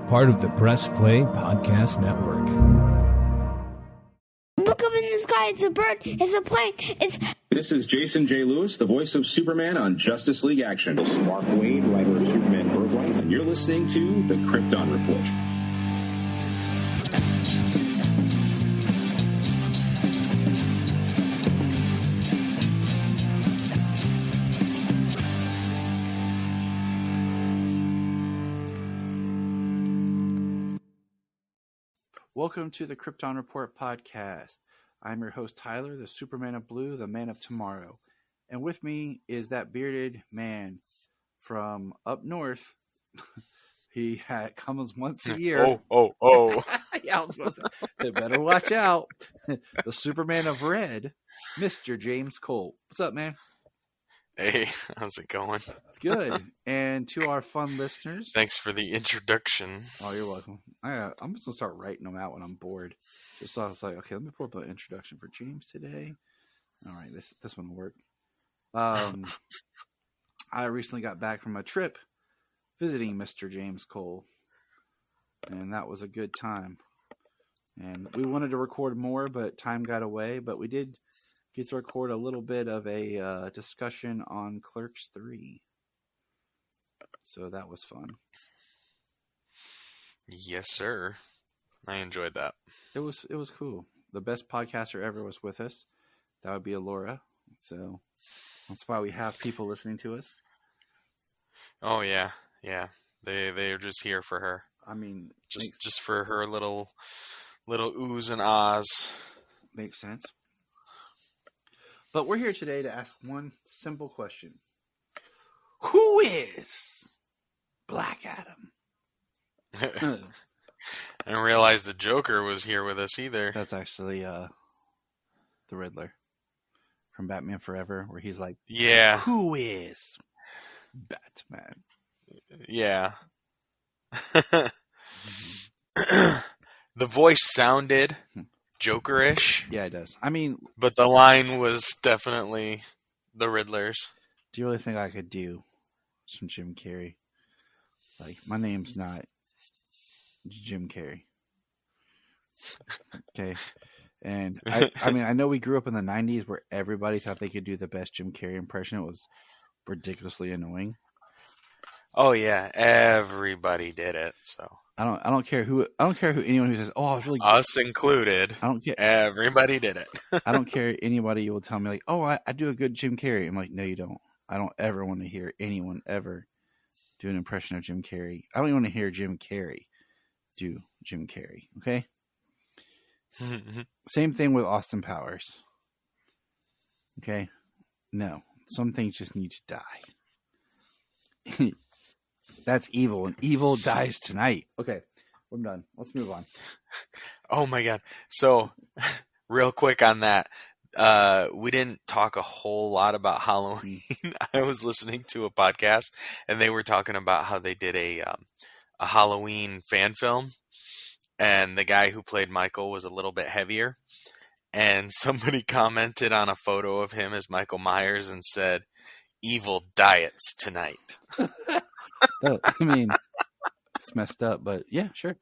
part of the Press Play Podcast Network. Look up in the sky, it's a bird, it's a plane, This is Jason J. Lewis, the voice of Superman on Justice League Action. This is Mark Wade, writer of Superman Birthright, and you're listening to the Krypton Report. Welcome to the Krypton Report podcast. I'm your host, Tyler, the Superman of Blue, the man of tomorrow. And with me is that bearded man from up north. He comes once a year. Oh. Yeah, I was supposed to, they better watch out. The Superman of Red, Mr. James Cole. What's up, man? Hey, how's it going? It's good. And to our fun listeners. Thanks for the introduction. Oh, you're welcome. I'm just going to start writing them out when I'm bored. Just so I was like, okay, let me pull up an introduction for James today. All right, this one will work. I recently got back from a trip visiting Mr. James Cole, and that was a good time. And we wanted to record more, but time got away. But we did get to record a little bit of a discussion on Clerks 3. So that was fun. Yes, sir. I enjoyed that. It was cool. The best podcaster ever was with us. That would be Alora. So that's why we have people listening to us. Oh yeah. They're just here for her. I mean, just for her little oohs and ahs. Makes sense. But we're here today to ask one simple question: who is Black Adam? I didn't realize the Joker was here with us either. That's actually the Riddler from Batman Forever, where he's like, yeah, who is Batman? Yeah. The voice sounded Joker-ish. Yeah, it does. I mean, but the line was definitely the Riddler's. Do you really think I could do some Jim Carrey? Like, my name's not Jim Carrey. Okay. And I mean, I know we grew up in the 90s where everybody thought they could do the best Jim Carrey impression. It was ridiculously annoying. Oh yeah, everybody did it. So I don't care who anyone who says, "Oh, I was really us included." I don't care. Everybody did it. I don't care anybody will tell me like, "Oh, I do a good Jim Carrey." I'm like, "No, you don't." I don't ever want to hear anyone ever do an impression of Jim Carrey. I don't even want to hear Jim Carrey do Jim Carrey. Okay. Same thing with Austin Powers. Okay. No, some things just need to die. That's evil, and evil dies tonight. Okay, I'm done. Let's move on. Oh my god. So, real quick on that. We didn't talk a whole lot about Halloween. I was listening to a podcast, and they were talking about how they did a Halloween fan film, and the guy who played Michael was a little bit heavier, and somebody commented on a photo of him as Michael Myers and said, "Evil diets tonight." I mean, it's messed up, but yeah, sure.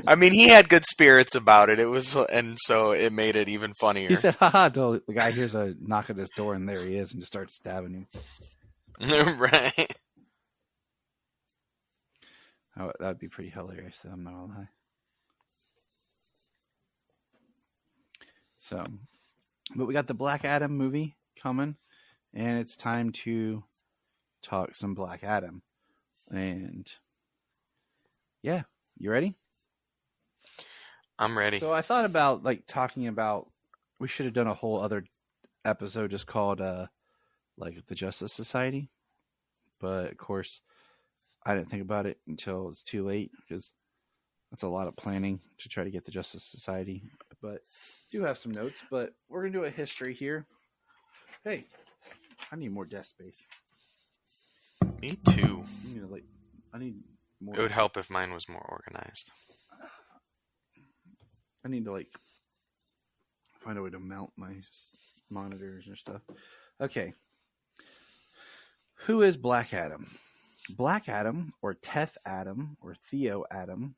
I mean, he had good spirits about it. And so it made it even funnier. He said, "Haha!" The guy hears a knock at his door, and there he is, and just starts stabbing him. Right. Oh, that'd be pretty hilarious. I'm not gonna lie. So, but we got the Black Adam movie coming, and it's time to talk some Black Adam. And yeah, you ready? I'm ready. So I thought about talking about, we should have done a whole other episode just called like the Justice Society. But of course, I didn't think about it until it's too late, because that's a lot of planning to try to get the Justice Society. But I do have some notes, but we're going to do a history here. Hey, I need more desk space. Me too. I need more. It would help if mine was more organized. I need to find a way to mount my monitors and stuff. Okay. Who is Black Adam? Black Adam, or Teth Adam, or Theo Adam,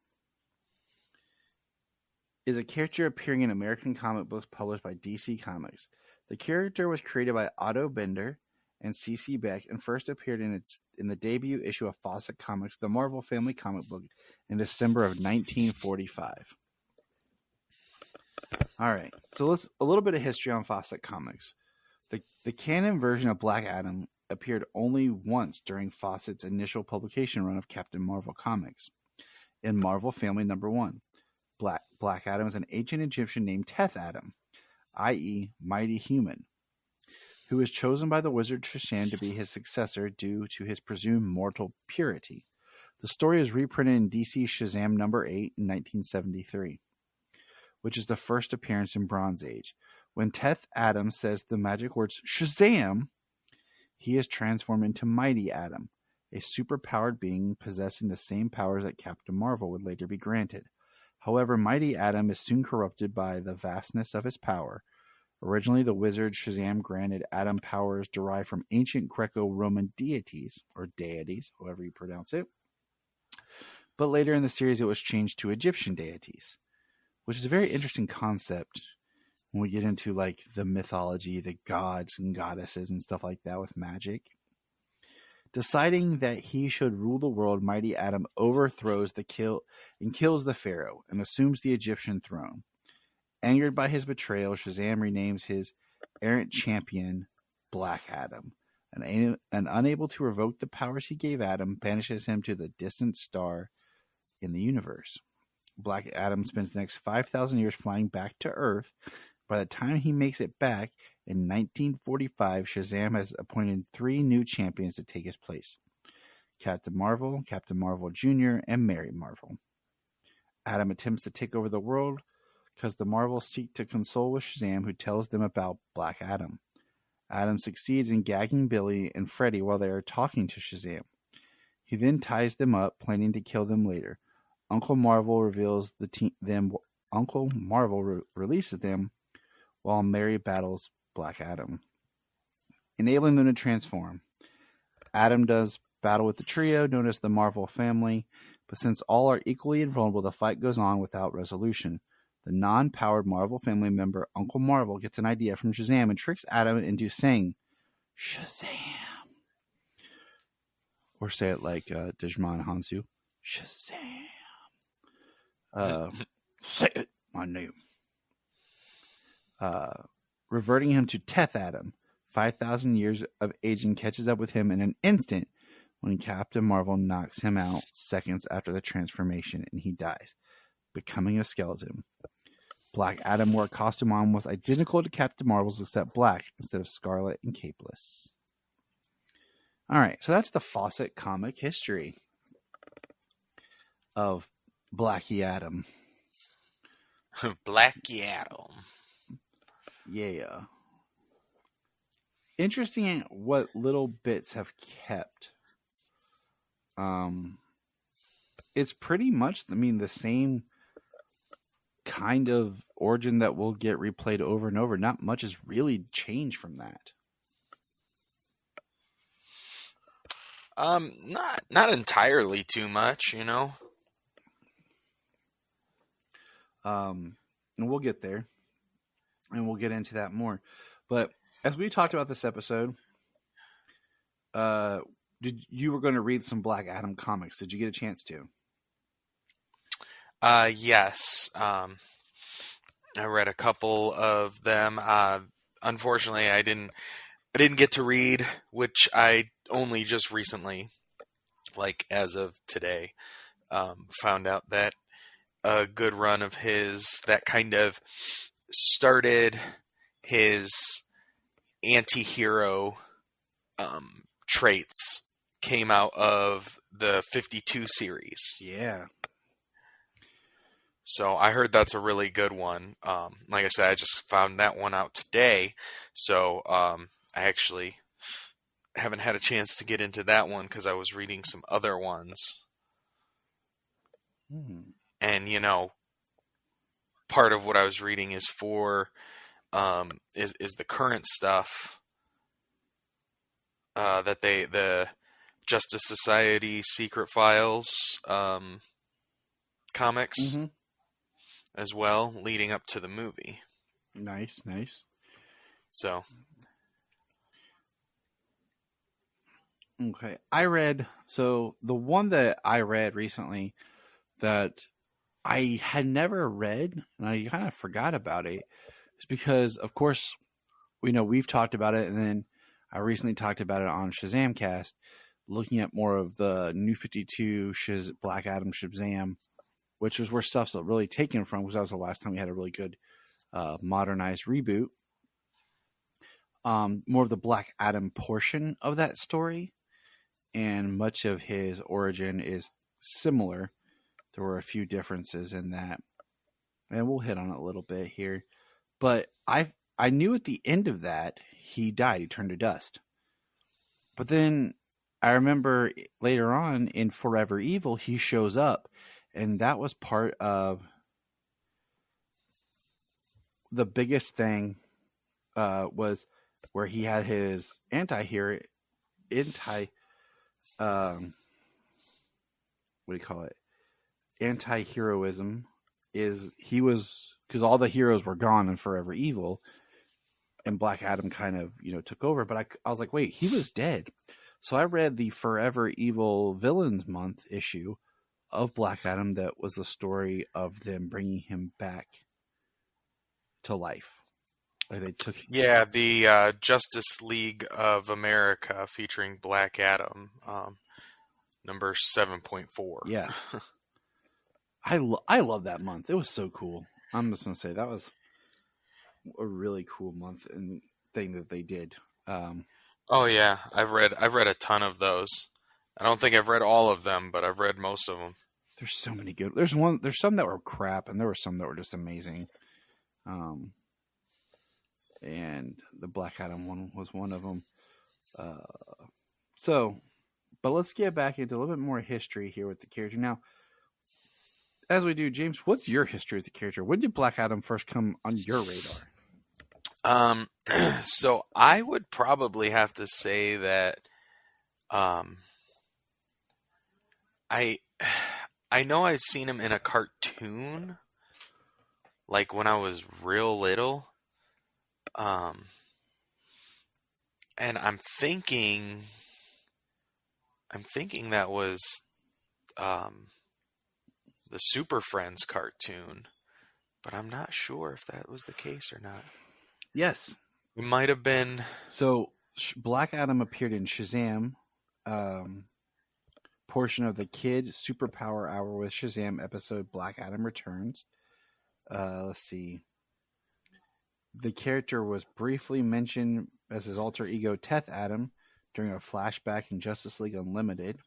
is a character appearing in American comic books published by DC Comics. The character was created by Otto Bender and C.C. Beck and first appeared in the debut issue of Fawcett Comics, the Marvel Family comic book, in December of 1945. All right, so let's a little bit of history on Fawcett Comics. The canon version of Black Adam appeared only once during Fawcett's initial publication run of Captain Marvel comics. In Marvel Family number 1, Black Adam is an ancient Egyptian named Teth Adam, i.e. Mighty Human, who was chosen by the wizard Shazam to be his successor due to his presumed mortal purity. The story is reprinted in DC Shazam number 8 in 1973, which is the first appearance in Bronze Age. When Teth Adam says the magic words Shazam, he is transformed into Mighty Adam, a superpowered being possessing the same powers that Captain Marvel would later be granted. However, Mighty Adam is soon corrupted by the vastness of his power. Originally, the wizard Shazam granted Adam powers derived from ancient Greco-Roman deities, or deities, however you pronounce it. But later in the series, it was changed to Egyptian deities, which is a very interesting concept when we get into like the mythology, the gods and goddesses and stuff like that with magic. Deciding that he should rule the world, Mighty Adam overthrows and kills the pharaoh and assumes the Egyptian throne. Angered by his betrayal, Shazam renames his errant champion Black Adam, and unable to revoke the powers he gave Adam, banishes him to the distant star in the universe. Black Adam spends the next 5,000 years flying back to Earth. By the time he makes it back, in 1945, Shazam has appointed 3 new champions to take his place: Captain Marvel Jr., and Mary Marvel. Adam attempts to take over the world because the Marvels seek to console with Shazam, who tells them about Black Adam. Adam succeeds in gagging Billy and Freddy while they are talking to Shazam. He then ties them up, planning to kill them later. Uncle Marvel releases them while Mary battles Black Adam, enabling them to transform. Adam does battle with the trio known as the Marvel Family, but since all are equally invulnerable, the fight goes on without resolution. The non-powered Marvel Family member Uncle Marvel gets an idea from Shazam and tricks Adam into saying Shazam. Or say it like Digimon Hansu. Shazam. Say it, my name. Reverting him to Teth Adam. 5,000 years of aging catches up with him in an instant when Captain Marvel knocks him out seconds after the transformation and he dies, becoming a skeleton. Black Adam wore a costume on was identical to Captain Marvel's except black instead of scarlet and capeless. Alright, so that's the Fawcett comic history of Blackie Adam. Blackie Adam. Yeah. Interesting what little bits have kept. It's pretty much, the same kind of origin that will get replayed over and over. Not much has really changed from that. Not entirely too much, you know. And we'll get there. And we'll get into that more. But as we talked about this episode, you were going to read some Black Adam comics. Did you get a chance to? Yes. I read a couple of them. Unfortunately, I didn't get to read, which I only just recently, like as of today, found out that a good run of his that kind of started his anti-hero traits came out of the 52 series. Yeah. So I heard that's a really good one. Like I said, I just found that one out today. So I actually haven't had a chance to get into that one because I was reading some other ones. And, you know, part of what I was reading is is the current stuff that the Justice Society Secret Files comics as well, leading up to the movie. Nice. So, Okay. The one that I read recently that I had never read, and I kind of forgot about it, is because, of course, we've talked about it, and then I recently talked about it on Shazamcast, looking at more of the New 52 Black Adam Shazam, which was where stuff's really taken from, because that was the last time we had a really good modernized reboot. More of the Black Adam portion of that story, and much of his origin is similar. There were a few differences in that, and we'll hit on it a little bit here. But I knew at the end of that he died. He turned to dust. But then I remember later on in Forever Evil, he shows up, and that was part of the biggest thing. Was where he had his what do you call it? Anti-heroism because all the heroes were gone in Forever Evil, and Black Adam kind of, took over. But I was like, wait, he was dead. So I read the Forever Evil Villains Month issue of Black Adam that was the story of them bringing him back to life. Like they took the Justice League of America featuring Black Adam, number 7.4. Yeah. I love that month. It was so cool. I'm just going to say that was a really cool month and thing that they did. Oh yeah, I've read a ton of those. I don't think I've read all of them, but I've read most of them. There's so many good. There's some that were crap, and there were some that were just amazing. And the Black Adam one was one of them. But let's get back into a little bit more history here with the character. Now, as we do, James, what's your history with the character? When did Black Adam first come on your radar? So I would probably have to say that, I know I've seen him in a cartoon, like when I was real little. And I'm thinking that was, the Super Friends cartoon, but I'm not sure if that was the case or not. Yes. It might have been. So Black Adam appeared in Shazam, portion of the Kid Superpower Hour with Shazam episode Black Adam Returns. Let's see. The character was briefly mentioned as his alter ego Teth Adam during a flashback in Justice League Unlimited.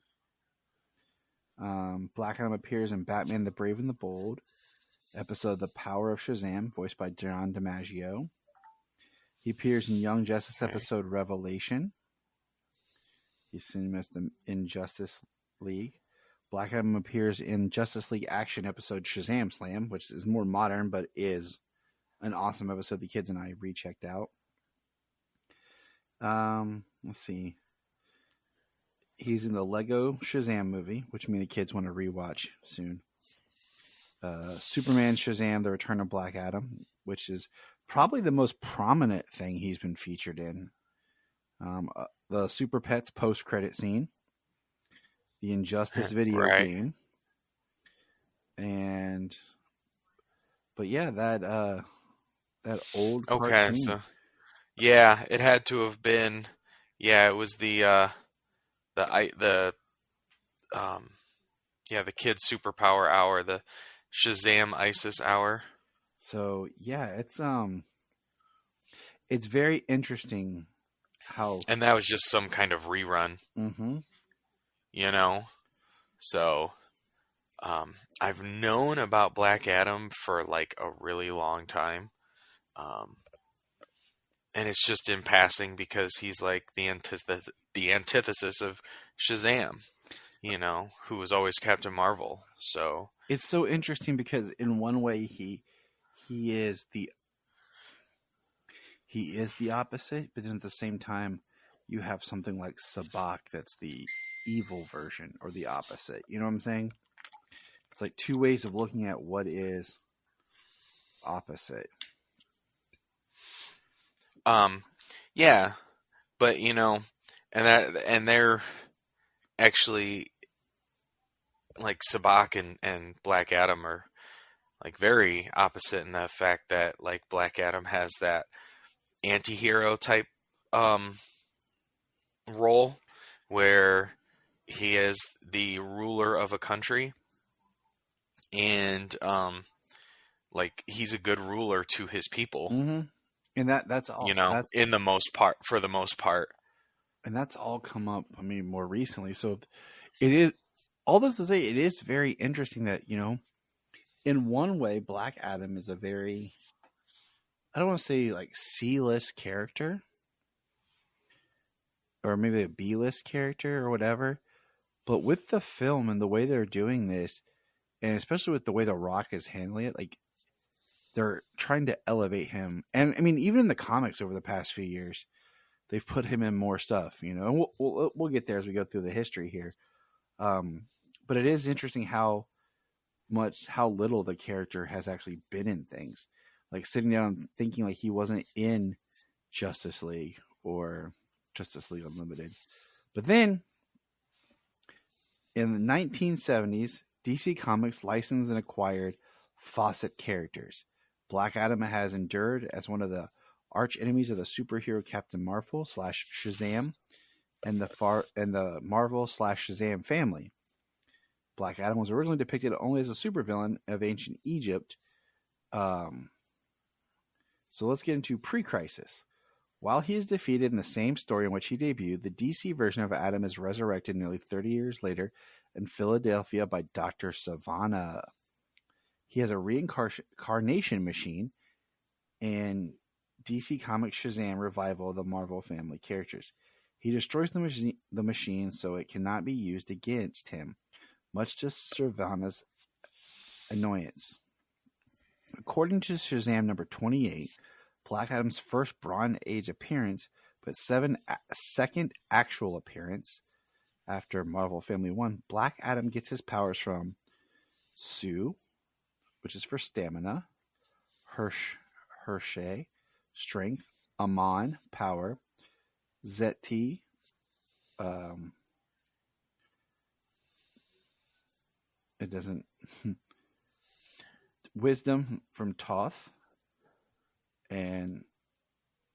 Black Adam appears in Batman the Brave and the Bold episode The Power of Shazam, voiced by John DiMaggio. He appears in Young Justice episode Revelation. He's seen as the Injustice League. Black Adam appears in Justice League Action episode Shazam Slam, which is more modern but is an awesome episode the kids and I rechecked out. Let's see. He's in the Lego Shazam movie, which me and the kids want to rewatch soon. Superman Shazam, The Return of Black Adam, which is probably the most prominent thing he's been featured in. The Super Pets post-credit scene. The Injustice video game. But yeah, that old cartoon. Okay, so yeah, it had to have been. Yeah, it was the Kid Superpower Hour, the Shazam ISIS Hour. So yeah, it's very interesting how. And that was just some kind of rerun. Mm-hmm. So I've known about Black Adam for like a really long time. And it's just in passing because he's like the antithesis of Shazam, who was always Captain Marvel. So it's so interesting because in one way he is the opposite, but then at the same time you have something like Sabak that's the evil version or the opposite. You know what I'm saying? It's like two ways of looking at what is opposite. Yeah, but and they're actually like Sabak and Black Adam are like very opposite in the fact that like Black Adam has that anti-hero type role where he is the ruler of a country and like he's a good ruler to his people. Mm-hmm. And that's all, that's in the most part, for the most part. And that's all come up, I mean, more recently. So it is, all this to say, it is very interesting that, in one way, Black Adam is a very, I don't want to say like C-list character or maybe a B-list character or whatever. But with the film and the way they're doing this, and especially with the way The Rock is handling it, like they're trying to elevate him. And I mean, even in the comics over the past few years, they've put him in more stuff, and we'll get there as we go through the history here. But it is interesting how little the character has actually been in things, like sitting down and thinking like he wasn't in Justice League or Justice League Unlimited. But then in the 1970s, DC Comics licensed and acquired Fawcett characters. Black Adam has endured as one of the arch enemies of the superhero Captain Marvel / Shazam and the Marvel / Shazam family. Black Adam was originally depicted only as a supervillain of ancient Egypt. So let's get into pre-crisis. While he is defeated in the same story in which he debuted, the DC version of Adam is resurrected nearly 30 years later in Philadelphia by Dr. Savannah. He has a reincarnation machine and DC Comics Shazam revival of the Marvel family characters. He destroys the machine so it cannot be used against him, much to Savannah's annoyance. According to Shazam number 28, Black Adam's first Bronze Age appearance, but second actual appearance after Marvel Family 1, Black Adam gets his powers from Su, which is for stamina, Hershey, strength, Amon, power, Zeti, it doesn't, wisdom from Toth, and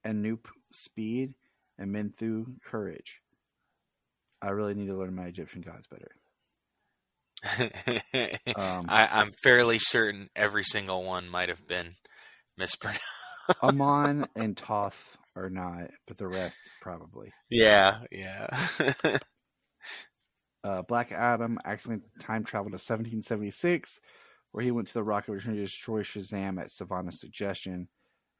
Anoop, speed, and Menthu, courage. I really need to learn my Egyptian gods better. I'm fairly certain every single one might have been mispronounced. Amon and Toth are not, but the rest probably. Yeah. Black Adam accidentally time traveled to 1776, where he went to the Rocket Return to destroy Shazam at Savannah's suggestion,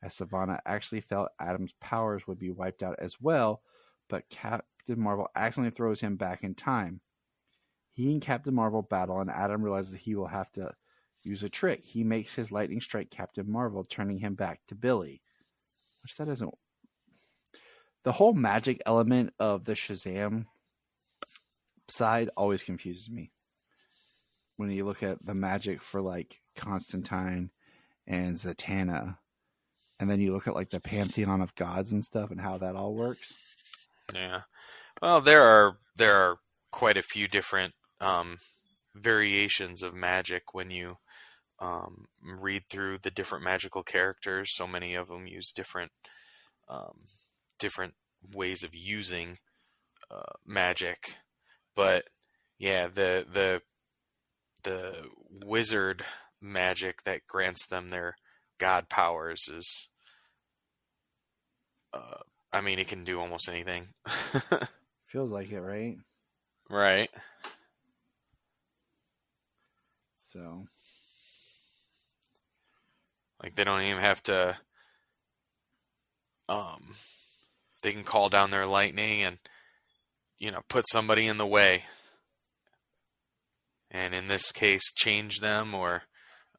as Savannah actually felt Adam's powers would be wiped out as well, but Captain Marvel accidentally throws him back in time. He and Captain Marvel battle, and Adam realizes he will have to use a trick. He makes his lightning strike Captain Marvel, turning him back to Billy. Which that isn't... The whole magic element of the Shazam side always confuses me. When you look at the magic for like Constantine and Zatanna, and then you look at like the pantheon of gods and stuff and how that all works. Yeah. Well, there are quite a few different variations of magic when you read through the different magical characters. So many of them use different ways of using magic. But yeah, the wizard magic that grants them their god powers is, I mean, it can do almost anything. Feels like it, right? Right. So, like, they don't even have to, they can call down their lightning and, put somebody in the way. And in this case, change them, or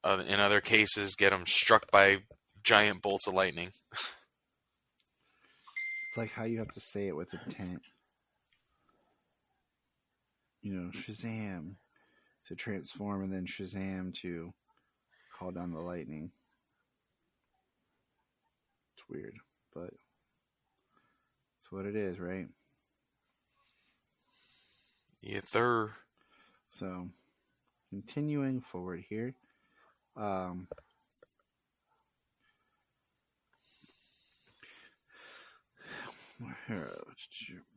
in other cases, get them struck by giant bolts of lightning. It's like how you have to say it with intent. Shazam to transform, and then Shazam to call down the lightning. It's weird, but it's what it is, right? Yeah, sir. So, continuing forward here.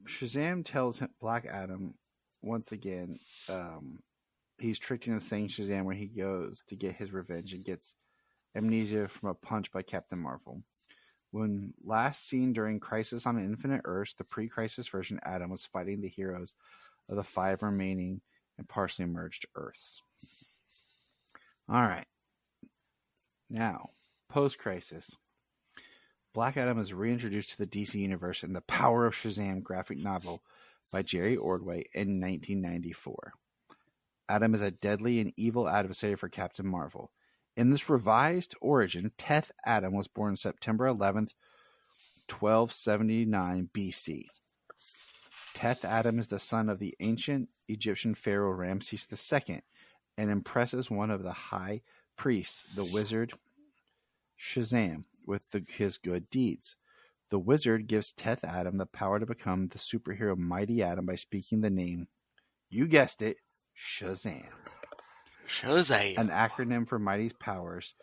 Shazam tells Black Adam once again he's tricked into saying Shazam where he goes to get his revenge and gets amnesia from a punch by Captain Marvel. When last seen during Crisis on Infinite Earths, the pre-Crisis version, Adam was fighting the heroes of the 5 remaining and partially merged Earths. Alright. Now, post-Crisis, Black Adam is reintroduced to the DC Universe in the Power of Shazam graphic novel by Jerry Ordway in 1994. Adam is a deadly and evil adversary for Captain Marvel. In this revised origin, Teth Adam was born September 11th, 1279 BC. Teth Adam is the son of the ancient Egyptian pharaoh Ramses II and impresses one of the high priests, the wizard Shazam, with his good deeds. The wizard gives Teth Adam the power to become the superhero Mighty Adam by speaking the name, you guessed it, Shazam. Shazam. An acronym for Mighty's powers,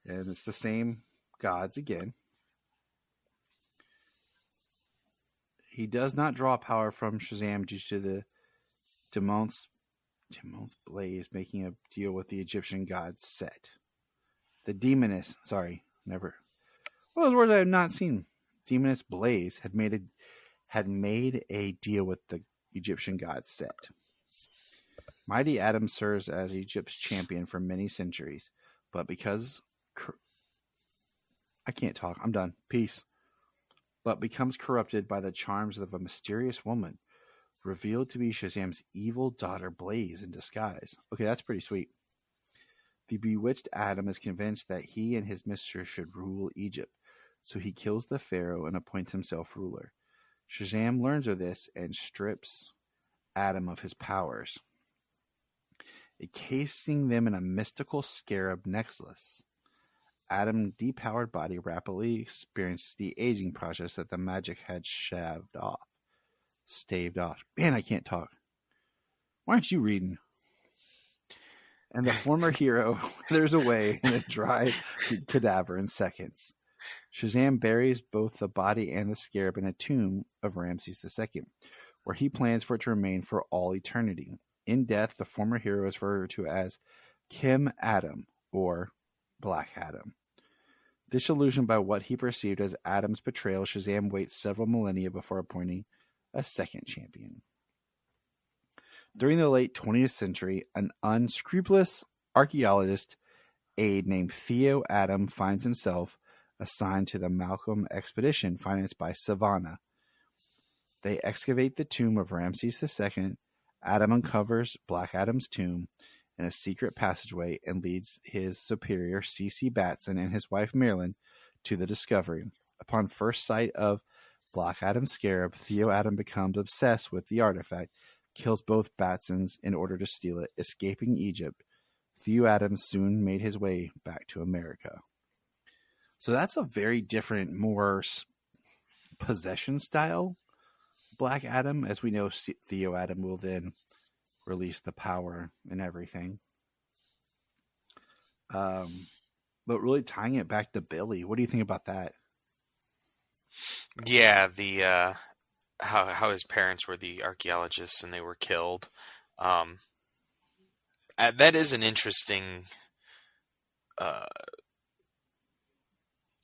and it's the same gods again. He does not draw power from Shazam due to the Demon's blaze making a deal with the Egyptian god Set. The demoness, never. Well, those words I have not seen. Demoness Blaze had made a deal with the Egyptian god Set. Mighty Adam serves as Egypt's champion for many centuries, but because I can't talk, I'm done. Peace. But becomes corrupted by the charms of a mysterious woman, revealed to be Shazam's evil daughter Blaze in disguise. Okay, that's pretty sweet. The bewitched Adam is convinced that he and his mistress should rule Egypt, so he kills the pharaoh and appoints himself ruler. Shazam learns of this and strips Adam of his powers, encasing them in a mystical scarab necklace. Adam's depowered body rapidly experiences the aging process that the magic had staved off. Man, I can't talk. Why aren't you reading? And the former hero withers away in a dry cadaver in seconds. Shazam buries both the body and the scarab in a tomb of Ramses II, where he plans for it to remain for all eternity. In death, the former hero is referred to as Kim Adam, or Black Adam. Disillusioned by what he perceived as Adam's betrayal, Shazam waits several millennia before appointing a second champion. During the late 20th century, an unscrupulous archaeologist aide named Theo Adam finds himself assigned to the Malcolm expedition financed by Savannah. They excavate the tomb of Ramses II. Adam uncovers Black Adam's tomb in a secret passageway and leads his superior, C.C. Batson, and his wife Marilyn to the discovery. Upon first sight of Black Adam's scarab, Theo Adam becomes obsessed with the artifact, kills both Batsons in order to steal it. Escaping Egypt, Theo Adam soon made his way back to America. So that's a very different, more possession style Black Adam. As we know, Theo Adam will then release the power and everything. But really tying it back to Billy, what do you think about that? Yeah, the how his parents were the archaeologists and they were killed. That is an interesting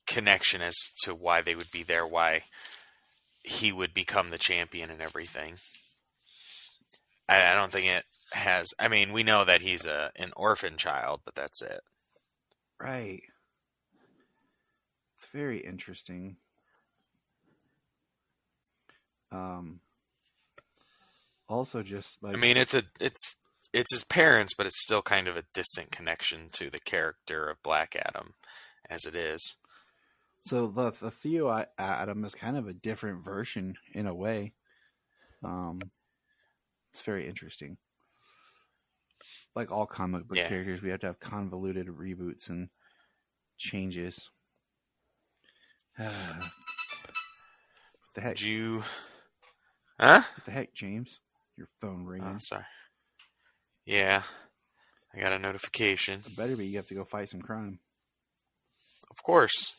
connection as to why they would be there, why he would become the champion and everything. I don't think it has. I mean, we know that he's an orphan child, but that's it. Right. It's very interesting. Also, just like, I mean, it's his parents, but it's still kind of a distant connection to the character of Black Adam, as it is. So the Theo Adam is kind of a different version in a way. It's very interesting. Like all comic book characters, we have to have convoluted reboots and changes. What the heck? Huh? What the heck, James? Your phone ringing. Oh, sorry. Yeah. I got a notification. It better be. You have to go fight some crime. Of course.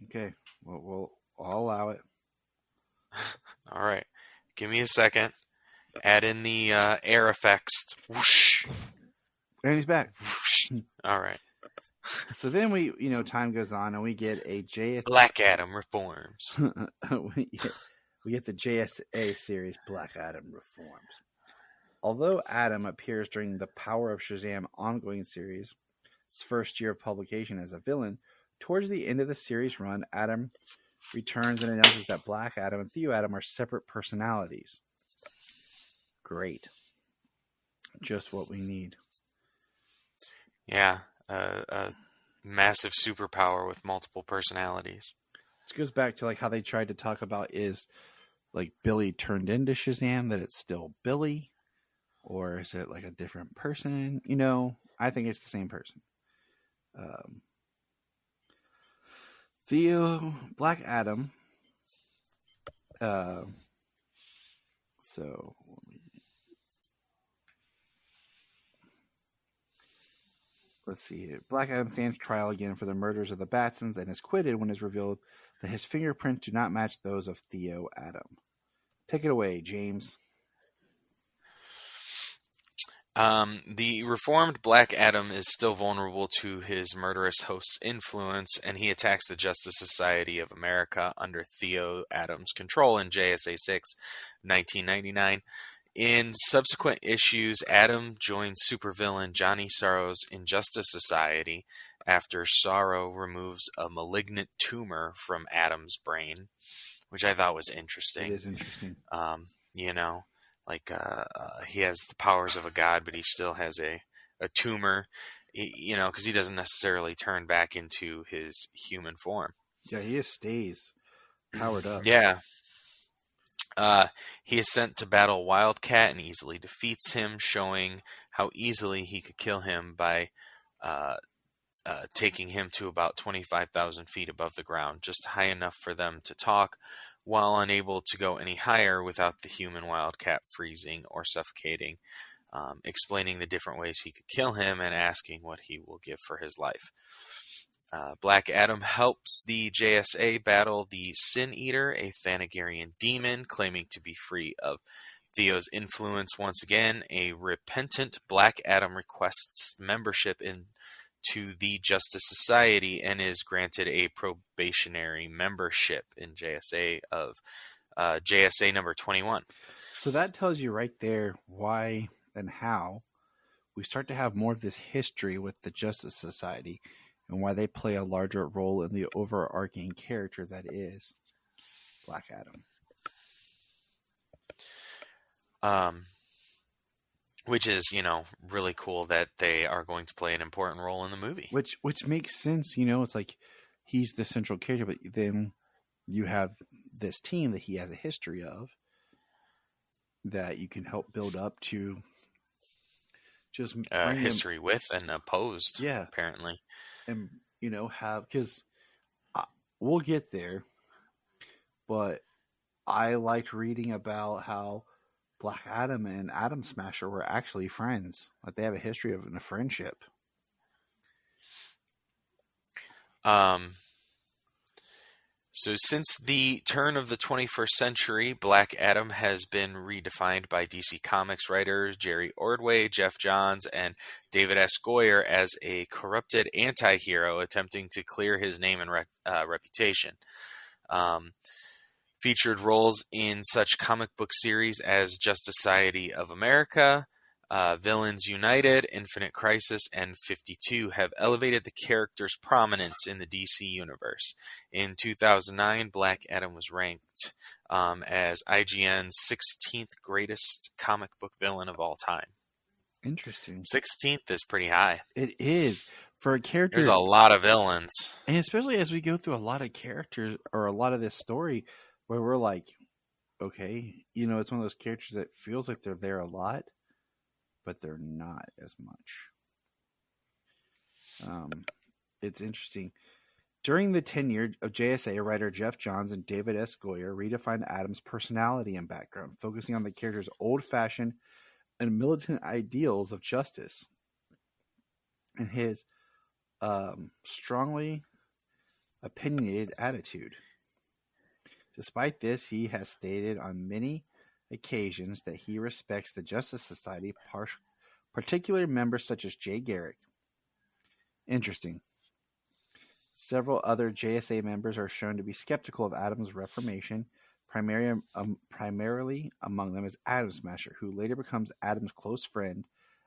Okay. Well, I'll allow it. All right. Give me a second. Add in the air effects. Whoosh. And he's back. Whoosh. All right. So then time goes on and we get a JS. Black Adam reforms. we get the JSA series Black Adam Reforms. Although Adam appears during the Power of Shazam ongoing series, its first year of publication as a villain, towards the end of the series run, Adam returns and announces that Black Adam and Theo Adam are separate personalities. Great. Just what we need. Yeah. A massive superpower with multiple personalities. This goes back to like how they tried to talk about is like Billy turned into Shazam, that it's still Billy, or is it like a different person? I think it's the same person. Theo, Black Adam. Let's see here. Black Adam stands trial again for the murders of the Batsons and is acquitted when it is revealed that his fingerprints do not match those of Theo Adam. Take it away, James. The reformed Black Adam is still vulnerable to his murderous host's influence, and he attacks the Justice Society of America under Theo Adam's control in JSA 6, 1999. In subsequent issues, Adam joins supervillain Johnny Sorrow's Injustice Society after Sorrow removes a malignant tumor from Adam's brain, which I thought was interesting. It is interesting. He has the powers of a god, but he still has a tumor, because he doesn't necessarily turn back into his human form. Yeah, he just stays powered up. Yeah. He is sent to battle Wildcat and easily defeats him, showing how easily he could kill him by taking him to about 25,000 feet above the ground, just high enough for them to talk, while unable to go any higher without the human Wildcat freezing or suffocating, explaining the different ways he could kill him and asking what he will give for his life. Black Adam helps the JSA battle the Sin Eater, a Thanagarian demon claiming to be free of Theo's influence. Once again, a repentant Black Adam requests membership into the Justice Society and is granted a probationary membership in JSA of JSA number 21. So that tells you right there why and how we start to have more of this history with the Justice Society, and why they play a larger role in the overarching character that is Black Adam. Which is, really cool that they are going to play an important role in the movie. Which makes sense, it's like he's the central character, but then you have this team that he has a history of that you can help build up to just bring history with and opposed, apparently. And, because we'll get there, but I liked reading about how Black Adam and Atom Smasher were actually friends. Like, they have a history of a friendship. So since the turn of the 21st century, Black Adam has been redefined by DC Comics writers Jerry Ordway, Jeff Johns, and David S. Goyer as a corrupted anti-hero attempting to clear his name and reputation. Featured roles in such comic book series as Justice Society of America, Villains United, Infinite Crisis, and 52 have elevated the character's prominence in the DC universe. In 2009, Black Adam was ranked as IGN's 16th greatest comic book villain of all time. Interesting. 16th is pretty high. It is. For a character... There's a lot of villains. And especially as we go through a lot of characters, or a lot of this story, where we're like, okay, you know, it's one of those characters that feels like they're there a lot, but they're not as much. It's interesting. During the tenure of JSA, writer Jeff Johns and David S. Goyer redefined Adam's personality and background, focusing on the character's old-fashioned and militant ideals of justice and his strongly opinionated attitude. Despite this, he has stated on many occasions that he respects the Justice Society, particular members such as Jay Garrick. Interesting. Several other JSA members are shown to be skeptical of Adam's reformation. Primarily among them is Atom Smasher, who later becomes Adam's close friend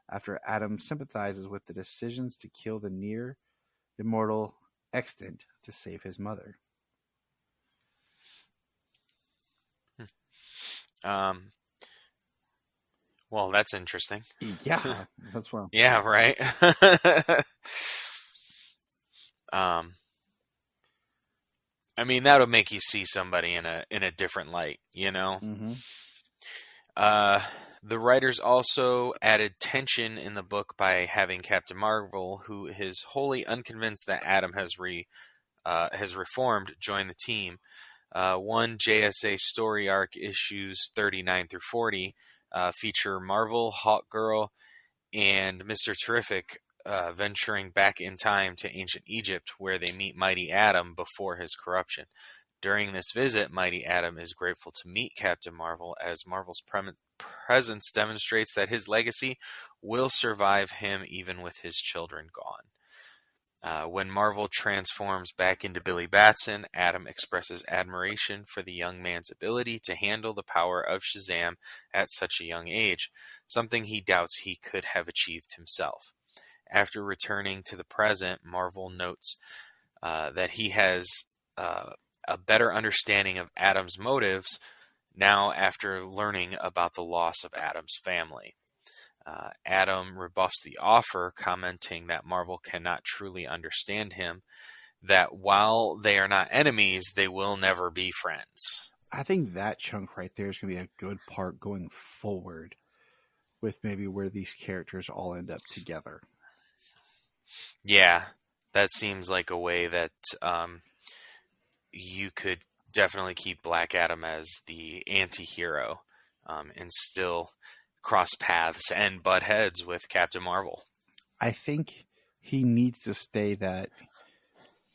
after Adam sympathizes with the decisions to kill the near-immortal Extant to save his mother. Well, that's interesting. Yeah, that's well. Yeah, right. I mean, that'll make you see somebody in a different light, you know? Mm-hmm. The writers also added tension in the book by having Captain Marvel, who is wholly unconvinced that Adam has reformed, join the team. One JSA story arc, issues 39 through 40, feature Marvel, Hawkgirl, and Mr. Terrific venturing back in time to ancient Egypt, where they meet Mighty Adam before his corruption. During this visit, Mighty Adam is grateful to meet Captain Marvel, as Marvel's presence demonstrates that his legacy will survive him even with his children gone. When Marvel transforms back into Billy Batson, Adam expresses admiration for the young man's ability to handle the power of Shazam at such a young age, something he doubts he could have achieved himself. After returning to the present, Marvel notes that he has a better understanding of Adam's motives now after learning about the loss of Adam's family. Adam rebuffs the offer, commenting that Marvel cannot truly understand him, that while they are not enemies, they will never be friends. I think that chunk right there is going to be a good part going forward with maybe where these characters all end up together. Yeah, that seems like a way that you could definitely keep Black Adam as the anti-hero and still cross paths and butt heads with Captain Marvel. I think he needs to stay that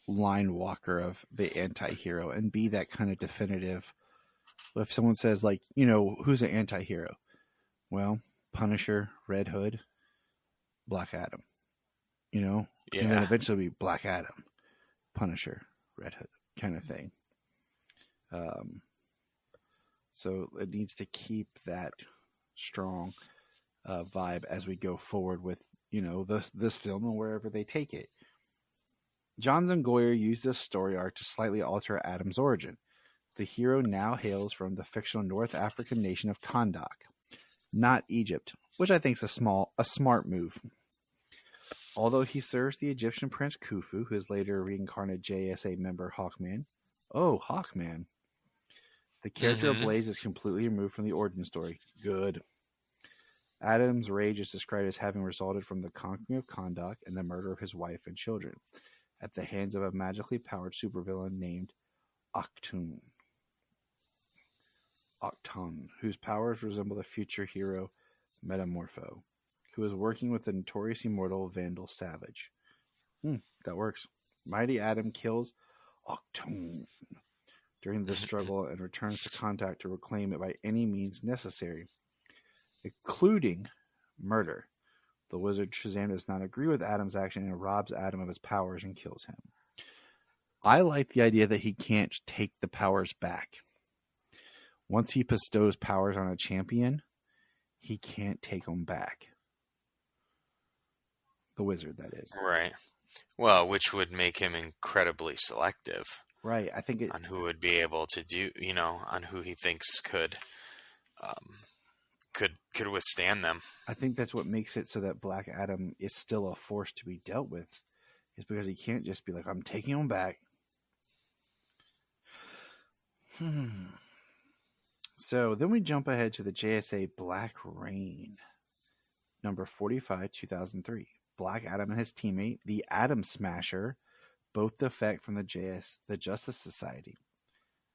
line walker of the anti-hero and be that kind of definitive. If someone says, like, you know, who's an anti-hero? Well, Punisher, Red Hood, Black Adam. You know? Yeah. And then eventually be Black Adam, Punisher, Red Hood kind of thing. So it needs to keep that strong vibe as we go forward with, you know, this film and wherever they take it. Johns and Goyer used this story arc to slightly alter Adam's origin. The hero now hails from the fictional North African nation of Kahndaq, not Egypt, which I think is a smart move. Although he serves the Egyptian prince Khufu, who is later a reincarnated JSA member Hawkman. Oh, Hawkman. The character of Blaze is completely removed from the origin story. Good. Adam's rage is described as having resulted from the conquering of Kahndaq and the murder of his wife and children at the hands of a magically powered supervillain named Octun, whose powers resemble the future hero Metamorpho, who is working with the notorious immortal Vandal Savage. That works. Mighty Adam kills Octun during the struggle and returns to Kahndaq to reclaim it by any means necessary, including murder. The wizard Shazam does not agree with Adam's action and robs Adam of his powers and kills him. I like the idea that he can't take the powers back. Once he bestows powers on a champion, he can't take them back. The wizard, that is. Right. Well, which would make him incredibly selective. Right. I think on who would be able to do, you know, on who he thinks could withstand them. I think that's what makes it so that Black Adam is still a force to be dealt with, is because he can't just be like, I'm taking him back. So then we jump ahead to the JSA Black Rain, number 45, 2003. Black Adam and his teammate, the Atom Smasher, both defect from the Justice Society.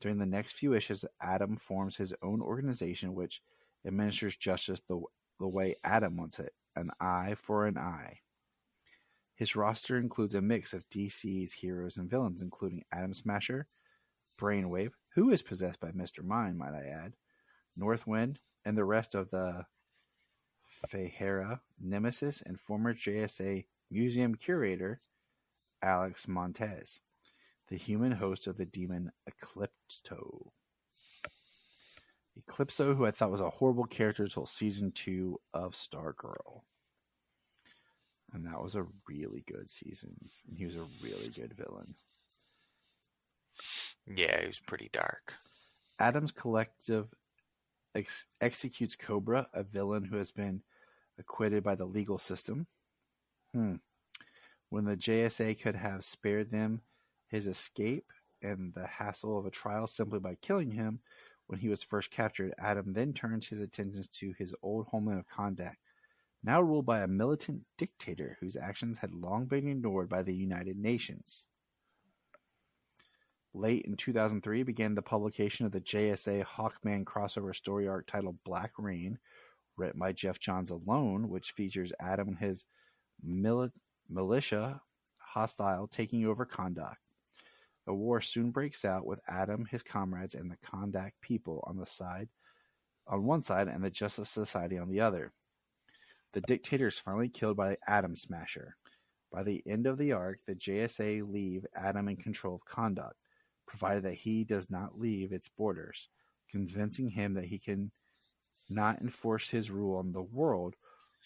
During the next few issues, Adam forms his own organization which administers justice the way Adam wants it, an eye for an eye. His roster includes a mix of DC's heroes and villains, including Atom Smasher, Brainwave, who is possessed by Mr. Mind, might I add, Northwind, and the rest of the Fahera, Nemesis, and former JSA museum curator Alex Montez, the human host of the demon Eclipto. Eclipso, who I thought was a horrible character until season 2 of Stargirl. And that was a really good season. And he was a really good villain. Yeah, he was pretty dark. Adam's Collective executes Cobra, a villain who has been acquitted by the legal system. When the JSA could have spared them his escape and the hassle of a trial simply by killing him when he was first captured, Adam then turns his attentions to his old homeland of Kondak, now ruled by a militant dictator whose actions had long been ignored by the United Nations. Late in 2003 began the publication of the JSA Hawkman crossover story arc titled Black Rain, written by Jeff Johns alone, which features Adam and his militia hostile taking over Kondak. A war soon breaks out with Adam, his comrades, and the Kondak people on one side and the Justice Society on the other. The dictator is finally killed by Atom Smasher. By the end of the arc, the JSA leave Adam in control of Kondak, provided that he does not leave its borders, convincing him that he can not enforce his rule on the world,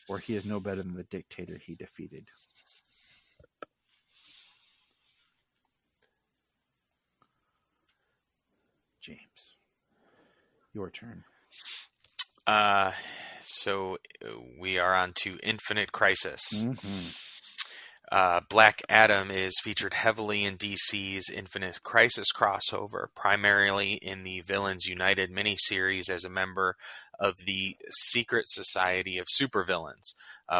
or he is no better than the dictator he defeated. James, your turn. So we are on to Infinite Crisis. Mm-hmm. Black Adam is featured heavily in DC's Infinite Crisis crossover, primarily in the Villains United miniseries as a member of the Secret Society of Supervillains,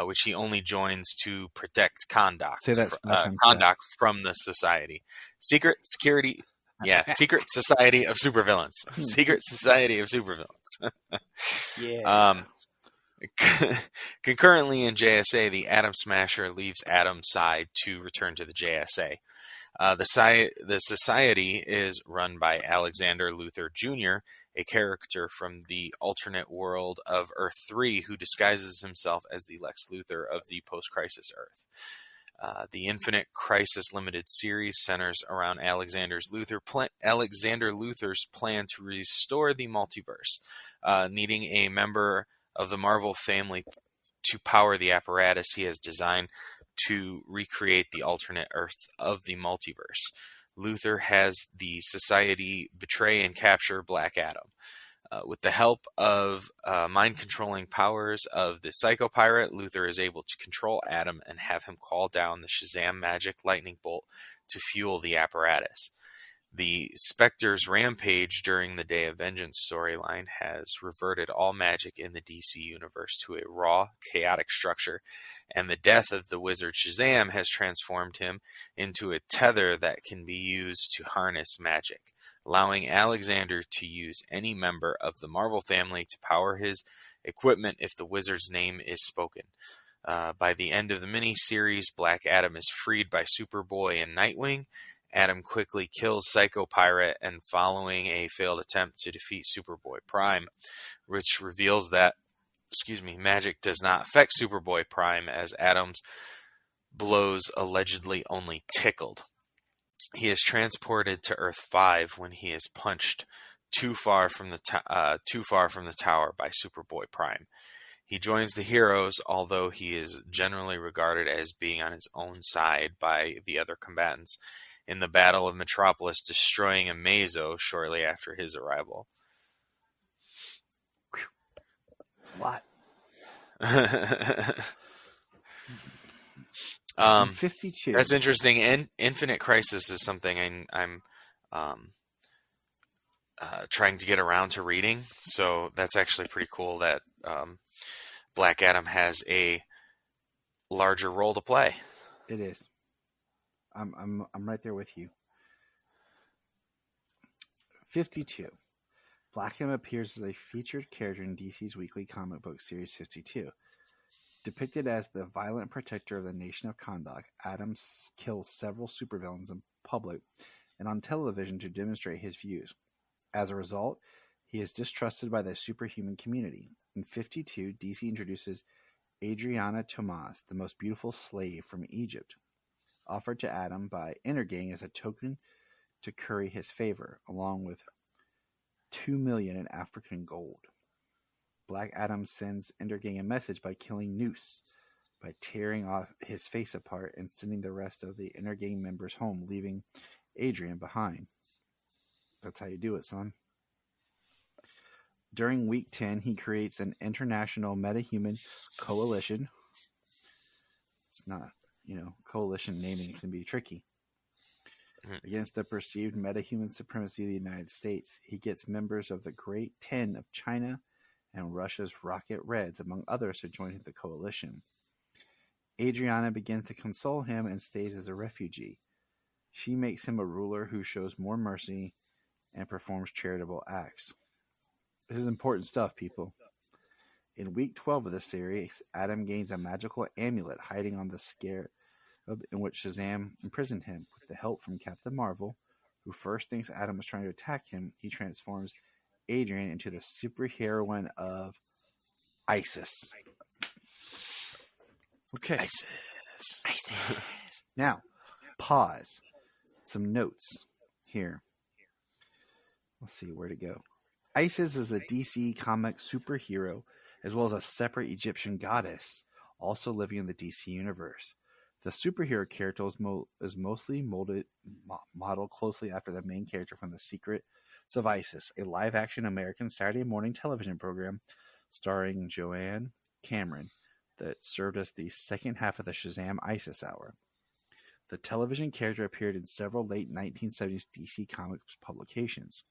which he only joins to protect Kondak from the society. Secret Society of Supervillains. Secret Society of Supervillains. Yeah. Concurrently in JSA, the Atom Smasher leaves Adam's side to return to the JSA. The society is run by Alexander Luthor Jr., a character from the alternate world of Earth 3 who disguises himself as the Lex Luthor of the post-crisis Earth. The Infinite Crisis limited series centers around Alexander Luthor's plan to restore the multiverse, needing a member of the Marvel family to power the apparatus he has designed to recreate the alternate Earths of the multiverse. Luthor has the society betray and capture Black Adam. With the help of mind-controlling powers of the Psycho Pirate, Luthor is able to control Adam and have him call down the Shazam magic lightning bolt to fuel the apparatus. The Spectre's rampage during the Day of Vengeance storyline has reverted all magic in the DC universe to a raw, chaotic structure, and the death of the wizard Shazam has transformed him into a tether that can be used to harness magic, allowing Alexander to use any member of the Marvel family to power his equipment if the wizard's name is spoken. By the end of the miniseries, Black Adam is freed by Superboy and Nightwing. Adam quickly kills Psycho Pirate, and following a failed attempt to defeat Superboy Prime, which reveals that, magic does not affect Superboy Prime, as Adam's blows allegedly only tickled. He is transported to Earth 5 when he is punched too far from the tower by Superboy Prime. He joins the heroes, although he is generally regarded as being on his own side by the other combatants, in the Battle of Metropolis, destroying a Mazo shortly after his arrival. It's a lot. 52. That's interesting. Infinite Crisis is something I'm trying to get around to reading. So that's actually pretty cool that Black Adam has a larger role to play. It is. I'm right there with you. 52. Black Adam appears as a featured character in DC's weekly comic book series 52. Depicted as the violent protector of the nation of Kahndaq, Adam kills several supervillains in public and on television to demonstrate his views. As a result, he is distrusted by the superhuman community. In 52, DC introduces Adriana Tomas, the most beautiful slave from Egypt, offered to Adam by Intergang as a token to curry his favor, along with $2 million in African gold. Black Adam sends Intergang a message by killing Noose, by tearing off his face apart and sending the rest of the Intergang members home, leaving Adrian behind. That's how you do it, son. During week 10, he creates an international metahuman coalition. It's not, coalition naming can be tricky. Against the perceived metahuman supremacy of the United States, he gets members of the Great 10 of China and Russia's Rocket Reds, among others, to join the coalition. Adriana begins to console him and stays as a refugee. She makes him a ruler who shows more mercy and performs charitable acts. This is important stuff, people. In week 12 of the series, Adam gains a magical amulet hiding on the scare in which Shazam imprisoned him. With the help from Captain Marvel, who first thinks Adam is trying to attack him, he transforms Adrian into the superheroine of ISIS. Okay. ISIS. Now, pause. Some notes here. Let's see where to go. Isis is a DC comic superhero, as well as a separate Egyptian goddess, also living in the DC universe. The superhero character is mostly modeled closely after the main character from The Secrets of Isis, a live-action American Saturday morning television program starring Joanne Cameron that served as the second half of the Shazam Isis Hour. The television character appeared in several late 1970s DC Comics publications.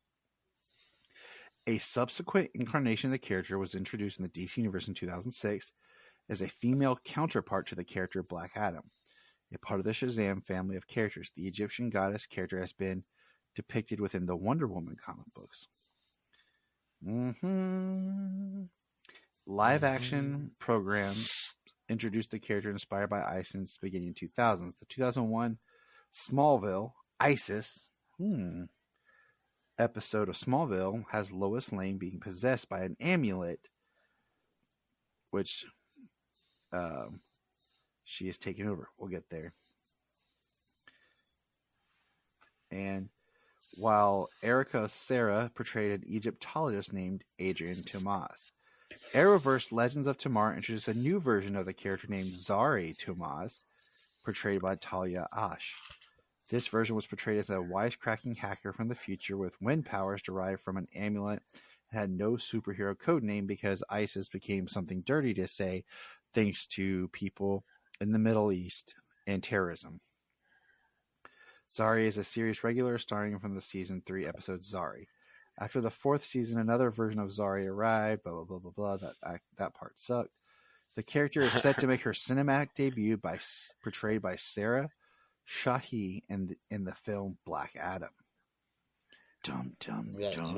A subsequent incarnation of the character was introduced in the DC Universe in 2006 as a female counterpart to the character Black Adam. A part of the Shazam family of characters, the Egyptian goddess character has been depicted within the Wonder Woman comic books. Live-action programs introduced the character inspired by Isis beginning in 2000s. The 2001 Smallville, Isis, episode of Smallville has Lois Lane being possessed by an amulet, which she is taking over. We'll get there. And while Erica Serra portrayed an Egyptologist named Adrian Tomas. Arrowverse Legends of Tomorrow introduced a new version of the character named Zari Tomas, portrayed by Talia Ash. This version was portrayed as a wisecracking hacker from the future with wind powers derived from an amulet and had no superhero code name because ISIS became something dirty to say thanks to people in the Middle East and terrorism. Zari is a series regular starting from the season 3 episode Zari. After the 4th season, another version of Zari arrived, blah, blah, blah, blah, blah. That part sucked. The character is set to make her cinematic debut portrayed by Sarah Shahi in the film Black Adam. Dum, dum, dum.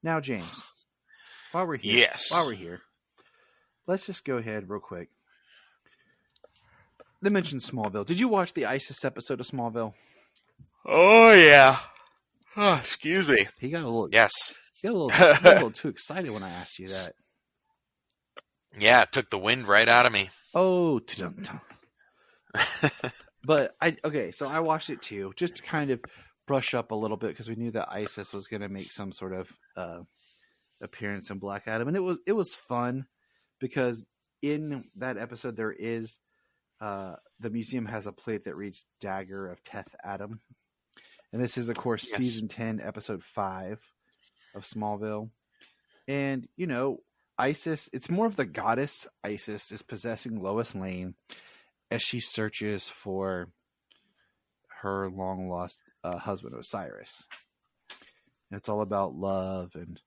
Now, James, while we're here, let's just go ahead real quick. They mentioned Smallville. Did you watch the ISIS episode of Smallville? Oh, yeah. Oh, excuse me. He got a little a little too excited when I asked you that. Yeah, it took the wind right out of me. Oh, but so I watched it too, just to kind of brush up a little bit because we knew that ISIS was going to make some sort of appearance in Black Adam, and it was fun because in that episode there is the museum has a plate that reads "Dagger of Teth Adam," and this is of course season 10, episode 5 of Smallville, and ISIS, it's more of the goddess Isis is possessing Lois Lane as she searches for her long-lost husband, Osiris. And it's all about love and,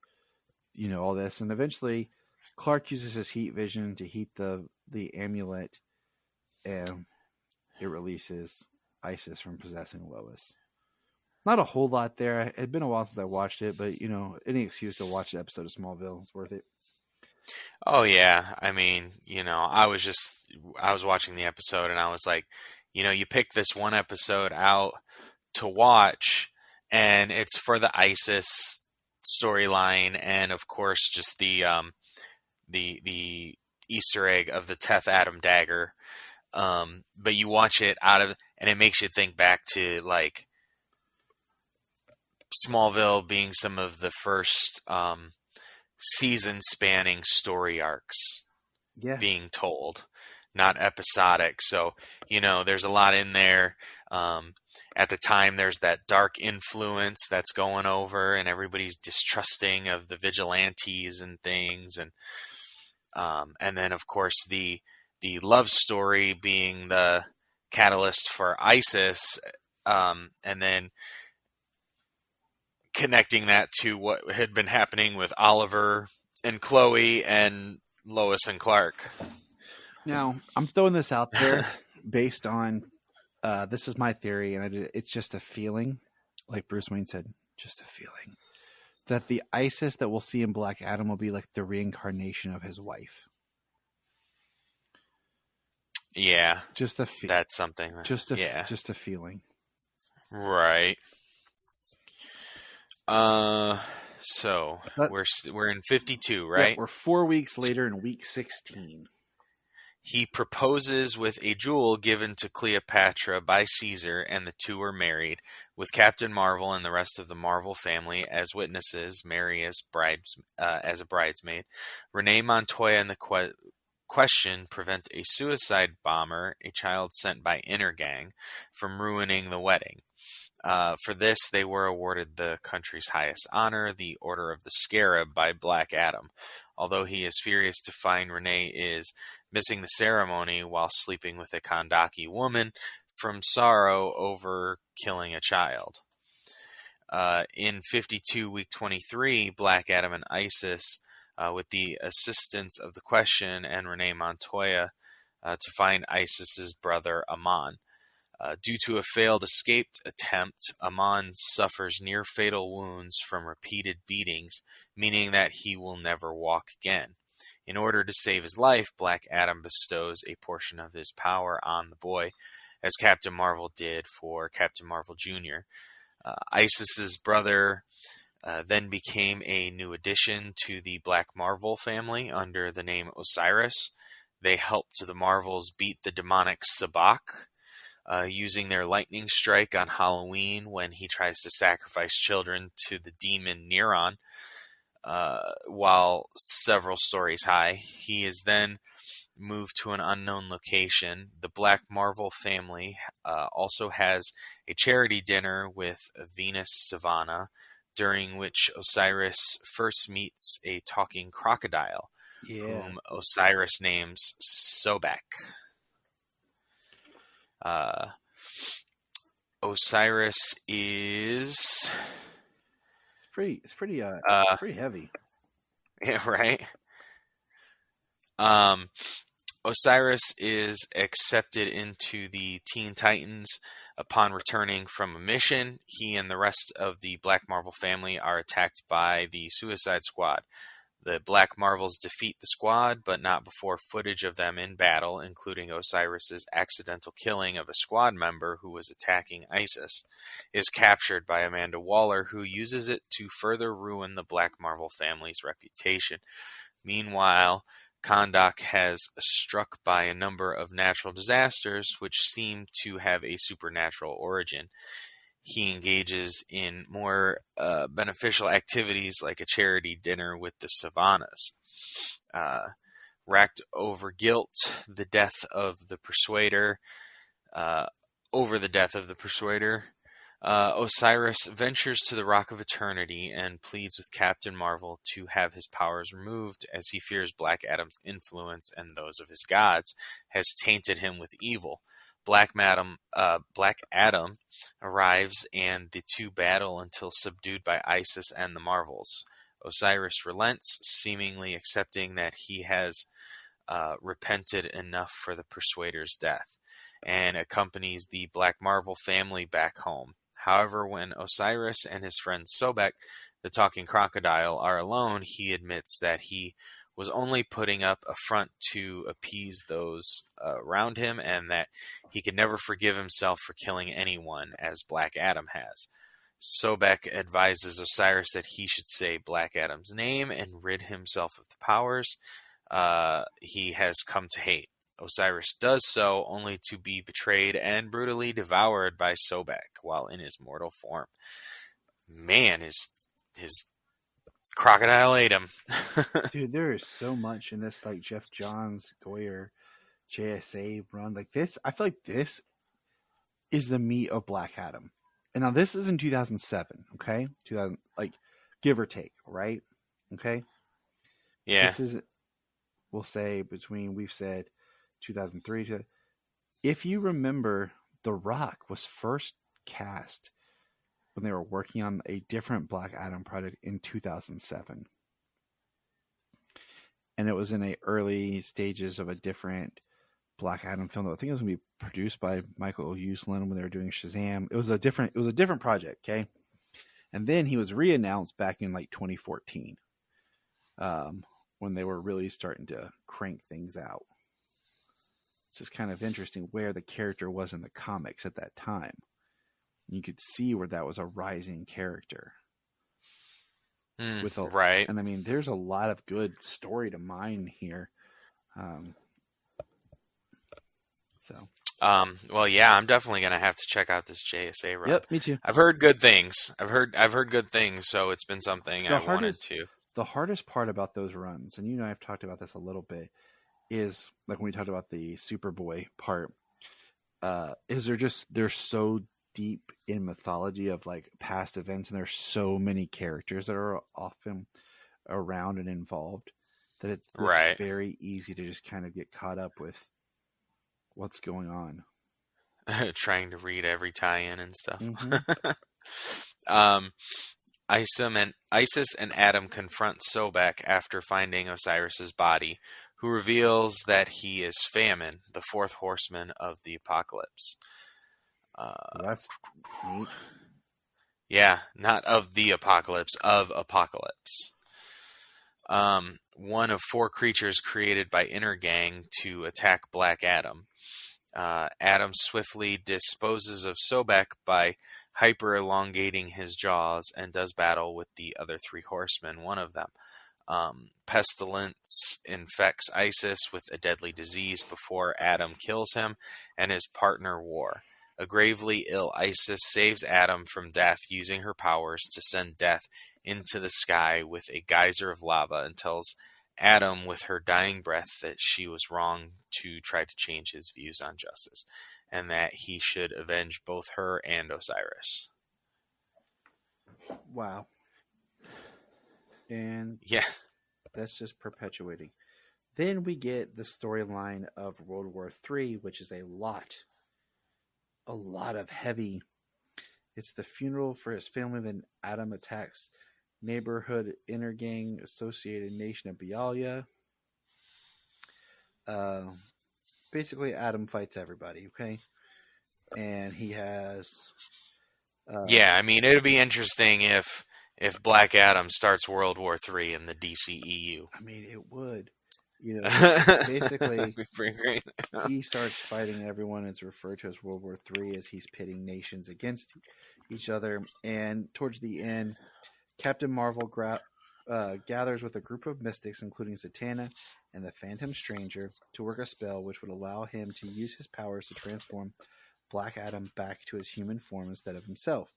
all this. And eventually Clark uses his heat vision to heat the amulet, and it releases Isis from possessing Lois. Not a whole lot there. It had been a while since I watched it, but any excuse to watch the episode of Smallville is worth it. Oh yeah, I mean, I was watching the episode and I was like, you pick this one episode out to watch, and it's for the ISIS storyline, and of course, just the Easter egg of the Teth Adam dagger. But you watch it and it makes you think back to like Smallville being some of the first season-spanning story arcs being told, not episodic. So, there's a lot in there. At the time, there's that dark influence that's going over, and everybody's distrusting of the vigilantes and things. And then, of course, the love story being the catalyst for ISIS, and then connecting that to what had been happening with Oliver and Chloe and Lois and Clark. Now, I'm throwing this out there based on, this is my theory, and it's just a feeling, like Bruce Wayne said, just a feeling, that the Isis that we'll see in Black Adam will be like the reincarnation of his wife. Yeah. Just a that's something. Just a feeling. Right. So we're in 52, right? Yeah, we're 4 weeks later in week 16. He proposes with a jewel given to Cleopatra by Caesar, and the two are married, with Captain Marvel and the rest of the Marvel family as witnesses, Mary as a bridesmaid. Renee Montoya and the Question prevent a suicide bomber, a child sent by Inner Gang, from ruining the wedding. For this, they were awarded the country's highest honor, the Order of the Scarab, by Black Adam. Although he is furious to find Renee is missing the ceremony while sleeping with a Kandaki woman from sorrow over killing a child. In 52, week 23, Black Adam and Isis, with the assistance of the Question and Renee Montoya, to find Isis's brother Amon. Due to a failed escape attempt, Amon suffers near-fatal wounds from repeated beatings, meaning that he will never walk again. In order to save his life, Black Adam bestows a portion of his power on the boy, as Captain Marvel did for Captain Marvel Jr. Isis's brother then became a new addition to the Black Marvel family under the name Osiris. They helped the Marvels beat the demonic Sabbac, using their lightning strike on Halloween when he tries to sacrifice children to the demon Neron. While several stories high, he is then moved to an unknown location. The Black Marvel family also has a charity dinner with Venus Savannah, during which Osiris first meets a talking crocodile, whom Osiris names Sobek. Osiris is it's pretty heavy. Yeah, right. Osiris is accepted into the Teen Titans upon returning from a mission. He and the rest of the Black Marvel family are attacked by the Suicide Squad. The Black Marvels defeat the squad, but not before footage of them in battle, including Osiris's accidental killing of a squad member who was attacking Isis, is captured by Amanda Waller, who uses it to further ruin the Black Marvel family's reputation. Meanwhile, Kahndaq has struck by a number of natural disasters which seem to have a supernatural origin. He engages in more beneficial activities like a charity dinner with the Savannas. Racked over guilt, the death of the Persuader, Osiris ventures to the Rock of Eternity and pleads with Captain Marvel to have his powers removed, as he fears Black Adam's influence and those of his gods has tainted him with evil. Black Adam arrives, and the two battle until subdued by Isis and the Marvels. Osiris relents, seemingly accepting that he has repented enough for the Persuader's death, and accompanies the Black Marvel family back home. However, when Osiris and his friend Sobek, the talking crocodile, are alone, he admits that he was only putting up a front to appease those around him, and that he could never forgive himself for killing anyone, as Black Adam has. Sobek advises Osiris that he should say Black Adam's name and rid himself of the powers he has come to hate. Osiris does so, only to be betrayed and brutally devoured by Sobek while in his mortal form. Man, his crocodile ate him. Dude, there is so much in this, like Jeff Johns, Goyer, JSA run. Like this, I feel like this is the meat of Black Adam. And now this is in 2007, okay? 2000, like, give or take, right? Okay? Yeah. This is, we'll say, we've said 2003 to, if you remember, The Rock was first cast when they were working on a different Black Adam project in 2007. And it was in the early stages of a different Black Adam film that I think it was going to be produced by Michael Uslan when they were doing Shazam. It was a different project, okay? And then he was re-announced back in like 2014 when they were really starting to crank things out. It's just kind of interesting where the character was in the comics at that time. You could see where that was a rising character. Right. And I mean, there's a lot of good story to mine here. Well, yeah, I'm definitely gonna have to check out this JSA run. Yep, me too. I've heard good things. I've heard good things, so it's been something I wanted to. The hardest part about those runs, and you and I have talked about this a little bit, is like when we talked about the Superboy part, is they're so deep in mythology of like past events, and there's so many characters that are often around and involved that it's very easy to just kind of get caught up with what's going on. Trying to read every tie-in and stuff. Mm-hmm. Isis and Adam confront Sobek after finding Osiris's body, who reveals that he is Famine, the fourth horseman of the apocalypse. That's neat. Yeah, not of the apocalypse, of apocalypse. One of four creatures created by Intergang to attack Black Adam. Adam swiftly disposes of Sobek by hyper-elongating his jaws and does battle with the other three horsemen, one of them. Pestilence infects Isis with a deadly disease before Adam kills him and his partner War. A gravely ill Isis saves Adam from death using her powers to send death into the sky with a geyser of lava, and tells Adam with her dying breath that she was wrong to try to change his views on justice, and that he should avenge both her and Osiris. Wow. And yeah, that's just perpetuating. Then we get the storyline of World War III, which is a lot of heavy. It's the funeral for his family, then Adam attacks neighborhood intergang associated nation of Bialya. Basically, Adam fights everybody, okay? And he has... yeah, I mean, it'd be interesting if Black Adam starts World War III in the DCEU. I mean, it would. You know, basically, he starts fighting everyone. It's referred to as World War III, as he's pitting nations against each other. And towards the end, Captain Marvel gathers with a group of mystics, including Zatanna and the Phantom Stranger, to work a spell which would allow him to use his powers to transform Black Adam back to his human form instead of himself.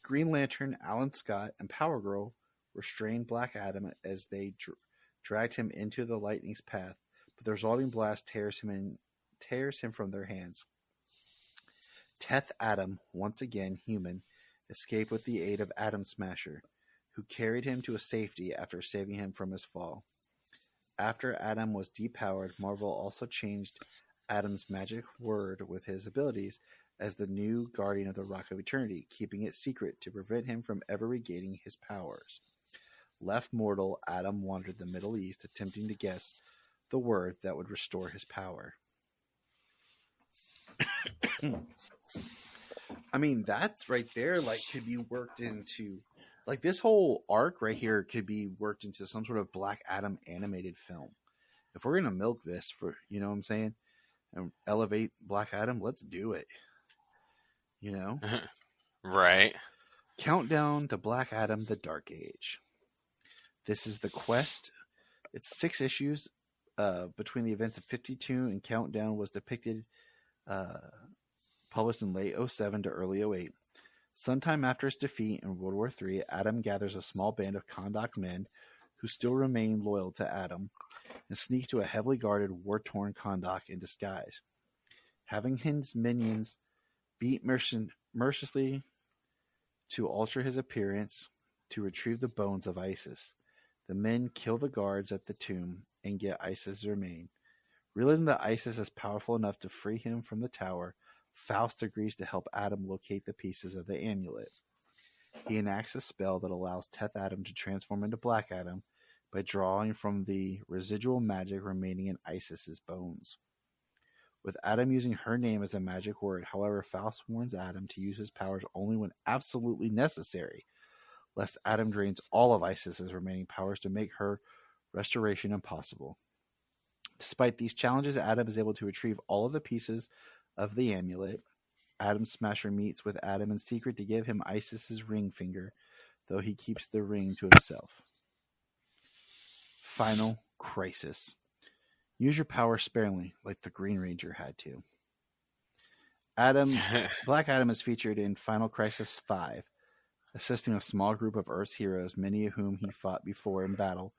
Green Lantern, Alan Scott, and Power Girl restrain Black Adam as they dragged him into the lightning's path, but the resulting blast tears him from their hands. Teth Adam, once again human, escaped with the aid of Atom Smasher, who carried him to a safety after saving him from his fall. After Adam was depowered, Marvel also changed Adam's magic word with his abilities as the new guardian of the Rock of Eternity, keeping it secret to prevent him from ever regaining his powers. Left mortal, Adam wandered the Middle East, attempting to guess the word that would restore his power. I mean, that's right there, like, could be worked into, like, this whole arc right here could be worked into some sort of Black Adam animated film. If we're going to milk this for, you know what I'm saying, and elevate Black Adam, let's do it. You know? Right. Countdown to Black Adam, the Dark Age. This is the quest. It's 6 issues between the events of 52 and Countdown was depicted, published in late 07 to early 08. Sometime after his defeat in World War III, Adam gathers a small band of Kahndaq men who still remain loyal to Adam and sneak to a heavily guarded, war-torn Kahndaq in disguise. Having his minions beat mercilessly to alter his appearance to retrieve the bones of Isis. The men kill the guards at the tomb and get Isis' remain. Realizing that Isis is powerful enough to free him from the tower, Faust agrees to help Adam locate the pieces of the amulet. He enacts a spell that allows Teth Adam to transform into Black Adam by drawing from the residual magic remaining in Isis' bones. With Adam using her name as a magic word, however, Faust warns Adam to use his powers only when absolutely necessary, lest Adam drains all of Isis' remaining powers to make her restoration impossible. Despite these challenges, Adam is able to retrieve all of the pieces of the amulet. Adam Smasher meets with Adam in secret to give him Isis' ring finger, though he keeps the ring to himself. Final crisis. Use your power sparingly, like the Green Ranger had to. Black Adam is featured in Final Crisis 5, assisting a small group of Earth's heroes, many of whom he fought before in battle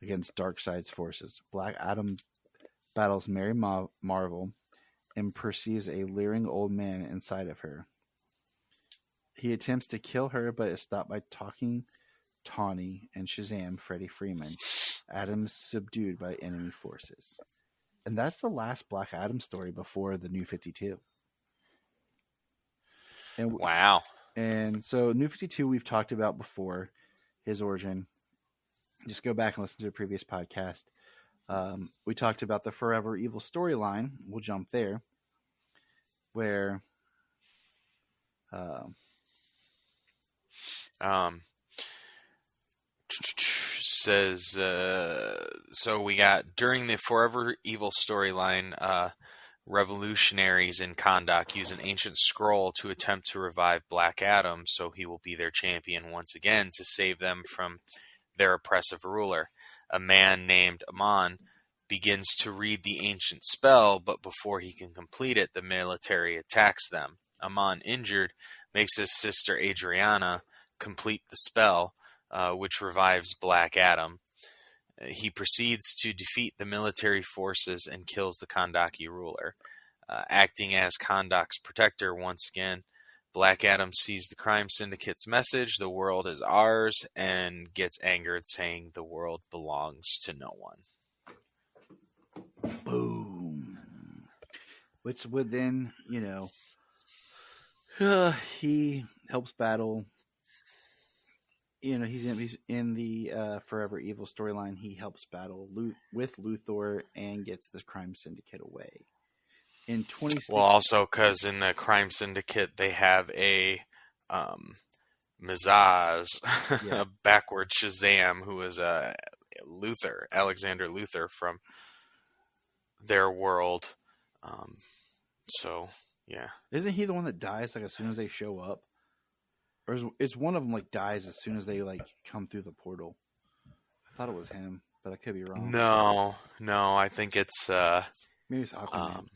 against Darkseid's forces. Black Adam battles Mary Marvel and perceives a leering old man inside of her. He attempts to kill her, but is stopped by Talking Tawny and Shazam, Freddie Freeman. Adam is subdued by enemy forces. And that's the last Black Adam story before the New 52. And wow. And so New 52 we've talked about before, his origin. Just go back and listen to a previous podcast. We talked about the Forever Evil storyline. We'll jump there. Where says so we got during the Forever Evil storyline, revolutionaries in Kahndaq use an ancient scroll to attempt to revive Black Adam, so he will be their champion once again to save them from their oppressive ruler. A man named Amon begins to read the ancient spell, but before he can complete it, the military attacks them. Amon, injured, makes his sister Adriana complete the spell, which revives Black Adam. He proceeds to defeat the military forces and kills the Kahndaqi ruler. Acting as Kahndaq's protector once again, Black Adam sees the crime syndicate's message, "The world is ours," and gets angered, saying the world belongs to no one. Boom. Which would then, he helps battle. He's in the Forever Evil storyline. He helps battle with Luthor and gets the crime syndicate away. In 2016, well, also because in the crime syndicate they have a Mizaz, a backward Shazam, who is a Alexander Luthor from their world. So yeah, isn't he the one that dies like as soon as they show up? Or is one of them like dies as soon as they like come through the portal? I thought it was him, but I could be wrong. No, I think it's maybe it's Aquaman.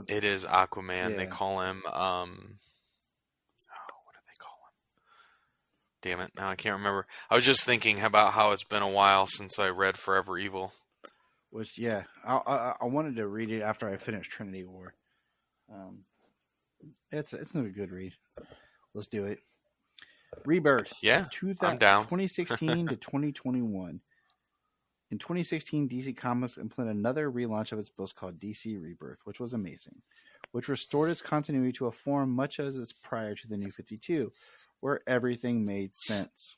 It is Aquaman. Yeah. They call him what do they call him? Damn it, now I can't remember. I was just thinking about how it's been a while since I read Forever Evil. Which I wanted to read it after I finished Trinity War. It's a good read. So let's do it. Rebirth. Yeah, I'm down. 2016 to 2021. In 2016, DC Comics implemented another relaunch of its books called DC Rebirth, which was amazing, which restored its continuity to a form much as its prior to the New 52, where everything made sense.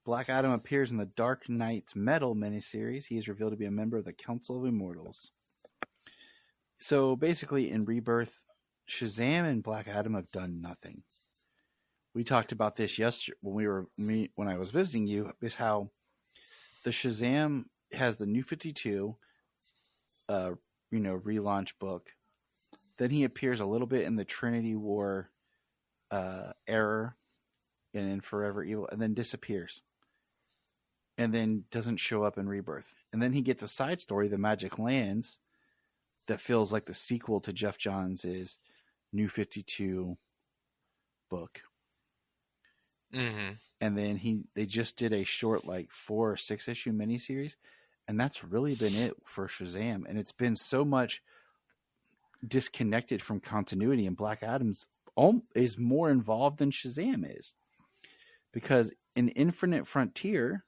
Black Adam appears in the Dark Knight Metal miniseries. He is revealed to be a member of the Council of Immortals. So basically, in Rebirth, Shazam and Black Adam have done nothing. We talked about this yesterday when I was visiting you, is how the Shazam has the New 52, relaunch book. Then he appears a little bit in the Trinity War era and in Forever Evil, and then disappears. And then doesn't show up in Rebirth. And then he gets a side story, The Magic Lands, that feels like the sequel to Jeff Johns' New 52 book. Mm-hmm. And then they just did a short, 4 or 6 issue miniseries, and that's really been it for Shazam. And it's been so much disconnected from continuity, and Black Adam's is more involved than Shazam is, because in Infinite Frontier,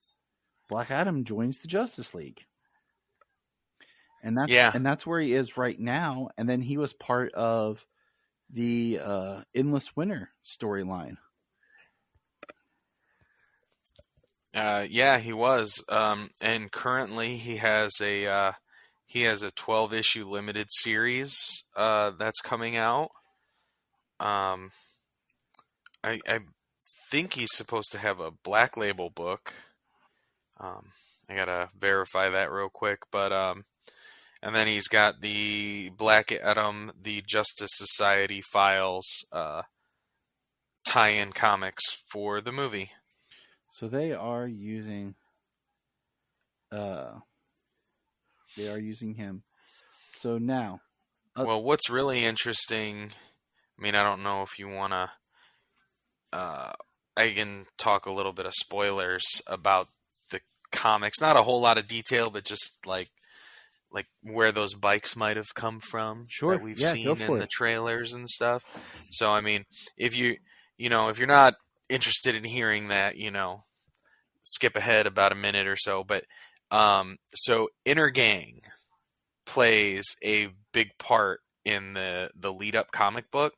Black Adam joins the Justice League, and that's where he is right now. And then he was part of the Endless Winter storyline. Yeah, he was. And currently he has a 12-issue limited series that's coming out. I think he's supposed to have a Black Label book. I gotta verify that real quick, but and then he's got the Black Adam, the Justice Society Files tie-in comics for the movie. So they are using him. So now, well, what's really interesting, I mean, I don't know if you want to, I can talk a little bit of spoilers about the comics. Not a whole lot of detail, but just like where those bikes might have come from. Sure. That we've Yeah, seen go for in the it. trailers and stuff. So, I mean, if you're not interested in hearing that, skip ahead about a minute or so. But so Inner Gang plays a big part in the lead up comic book,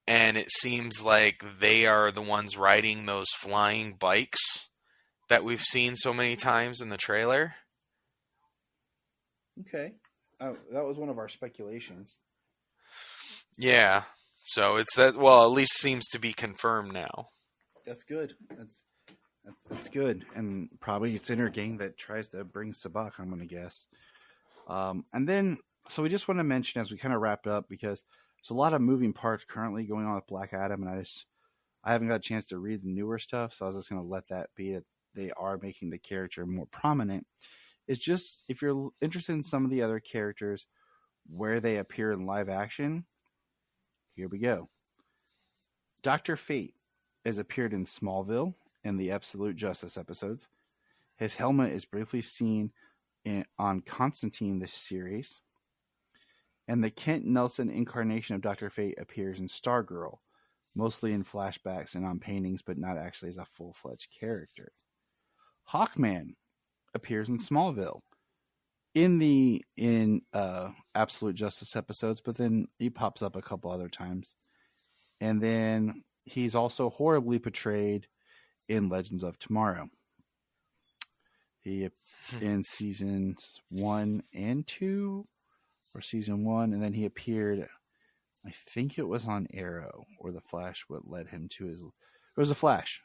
and it seems like they are the ones riding those flying bikes that we've seen so many times in the trailer. Okay. Oh, that was one of our speculations. Yeah. So it's that. Well, at least seems to be confirmed now. That's good. That's good. And probably it's Inner Gang that tries to bring Sabak, I'm going to guess. And then, so we just want to mention as we kind of wrap up, because there's a lot of moving parts currently going on with Black Adam, and I haven't got a chance to read the newer stuff, so I was just going to let that be that they are making the character more prominent. It's just, if you're interested in some of the other characters, where they appear in live action, here we go. Dr. Fate has appeared in Smallville and the Absolute Justice episodes. His helmet is briefly seen on Constantine this series. And the Kent Nelson incarnation of Dr. Fate appears in Stargirl, mostly in flashbacks and on paintings, but not actually as a full-fledged character. Hawkman appears in Smallville in Absolute Justice episodes, but then he pops up a couple other times. And then he's also horribly portrayed in Legends of Tomorrow. He in seasons 1 and 2, or season 1, and then he appeared, I think it was on Arrow or The Flash, what led him to his. It was The Flash.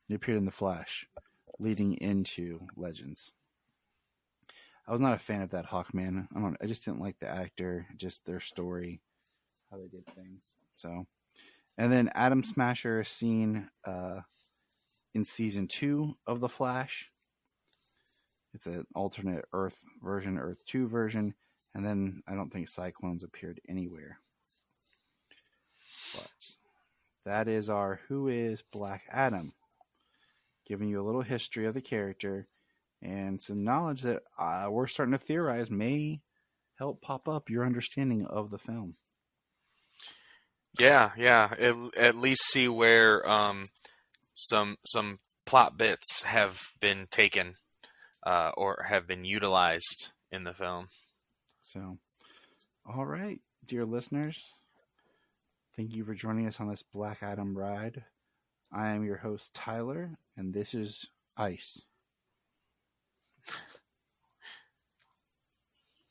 He appeared in The Flash, leading into Legends. I was not a fan of that Hawkman. I just didn't like the actor, just their story, how they did things. So, and then Atom Smasher is seen in season 2 of The Flash. It's an alternate Earth version, Earth 2 version, and then I don't think Cyclones appeared anywhere. But that is our Who is Black Adam, giving you a little history of the character and some knowledge that we're starting to theorize may help pop up your understanding of the film. Yeah. At least see where some plot bits have been taken or have been utilized in the film. So, all right, dear listeners, thank you for joining us on this Black Adam ride. I am your host, Tyler, and this is Ice.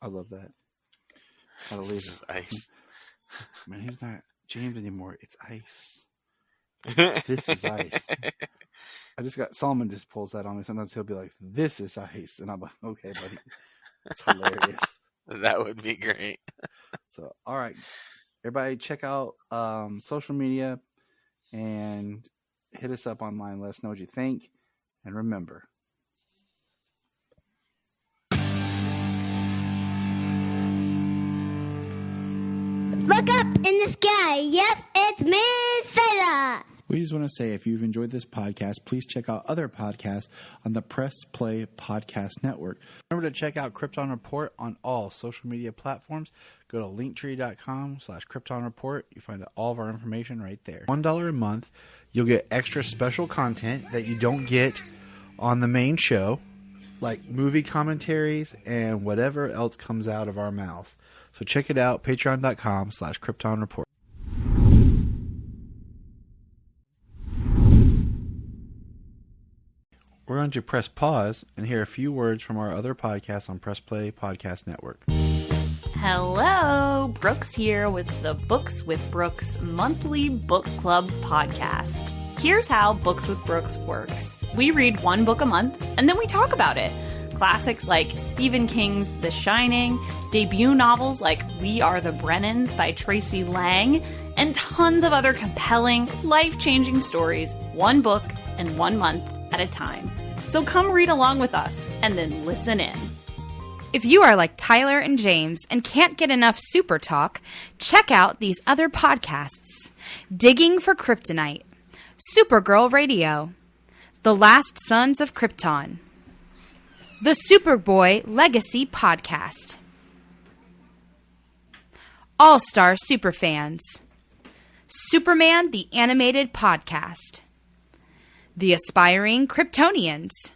I love that. Gotta leave This is Ice. Man, he's not James anymore. It's Ice. This is Ice. I just got Solomon just pulls that on me. Sometimes he'll be like, "This is Ice," and I'm like, "Okay, buddy." It's hilarious. That would be great. So, all right, everybody, check out social media and hit us up online. Let us know what you think, and remember. Look up in the sky. Yes, it's Miss Sailor. We just want to say, if you've enjoyed this podcast, please check out other podcasts on the Press Play Podcast Network. Remember to check out Krypton Report on all social media platforms. Go to linktree.com/Krypton Report. You find all of our information right there. $1 a month, you'll get extra special content that you don't get on the main show, like movie commentaries and whatever else comes out of our mouths. So check it out, patreon.com/Krypton Report. We're going to press pause and hear a few words from our other podcasts on Press Play Podcast Network. Hello, Brooks here with the Books with Brooks monthly book club podcast. Here's how Books with Brooks works. We read one book a month and then we talk about it. Classics like Stephen King's The Shining, debut novels like We Are the Brennans by Tracy Lang, and tons of other compelling, life-changing stories, one book and 1 month at a time. So come read along with us and then listen in. If you are like Tyler and James and can't get enough super talk, check out these other podcasts. Digging for Kryptonite, Supergirl Radio, The Last Sons of Krypton, the Superboy Legacy Podcast, All-Star Superfans, Superman the Animated Podcast, The Aspiring Kryptonians,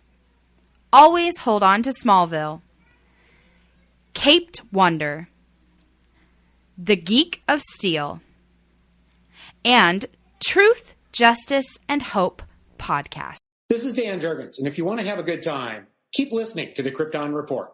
Always Hold On to Smallville, Caped Wonder, The Geek of Steel, and Truth, Justice, and Hope Podcast. This is Dan Jurgens, and if you want to have a good time, keep listening to the Krypton Report.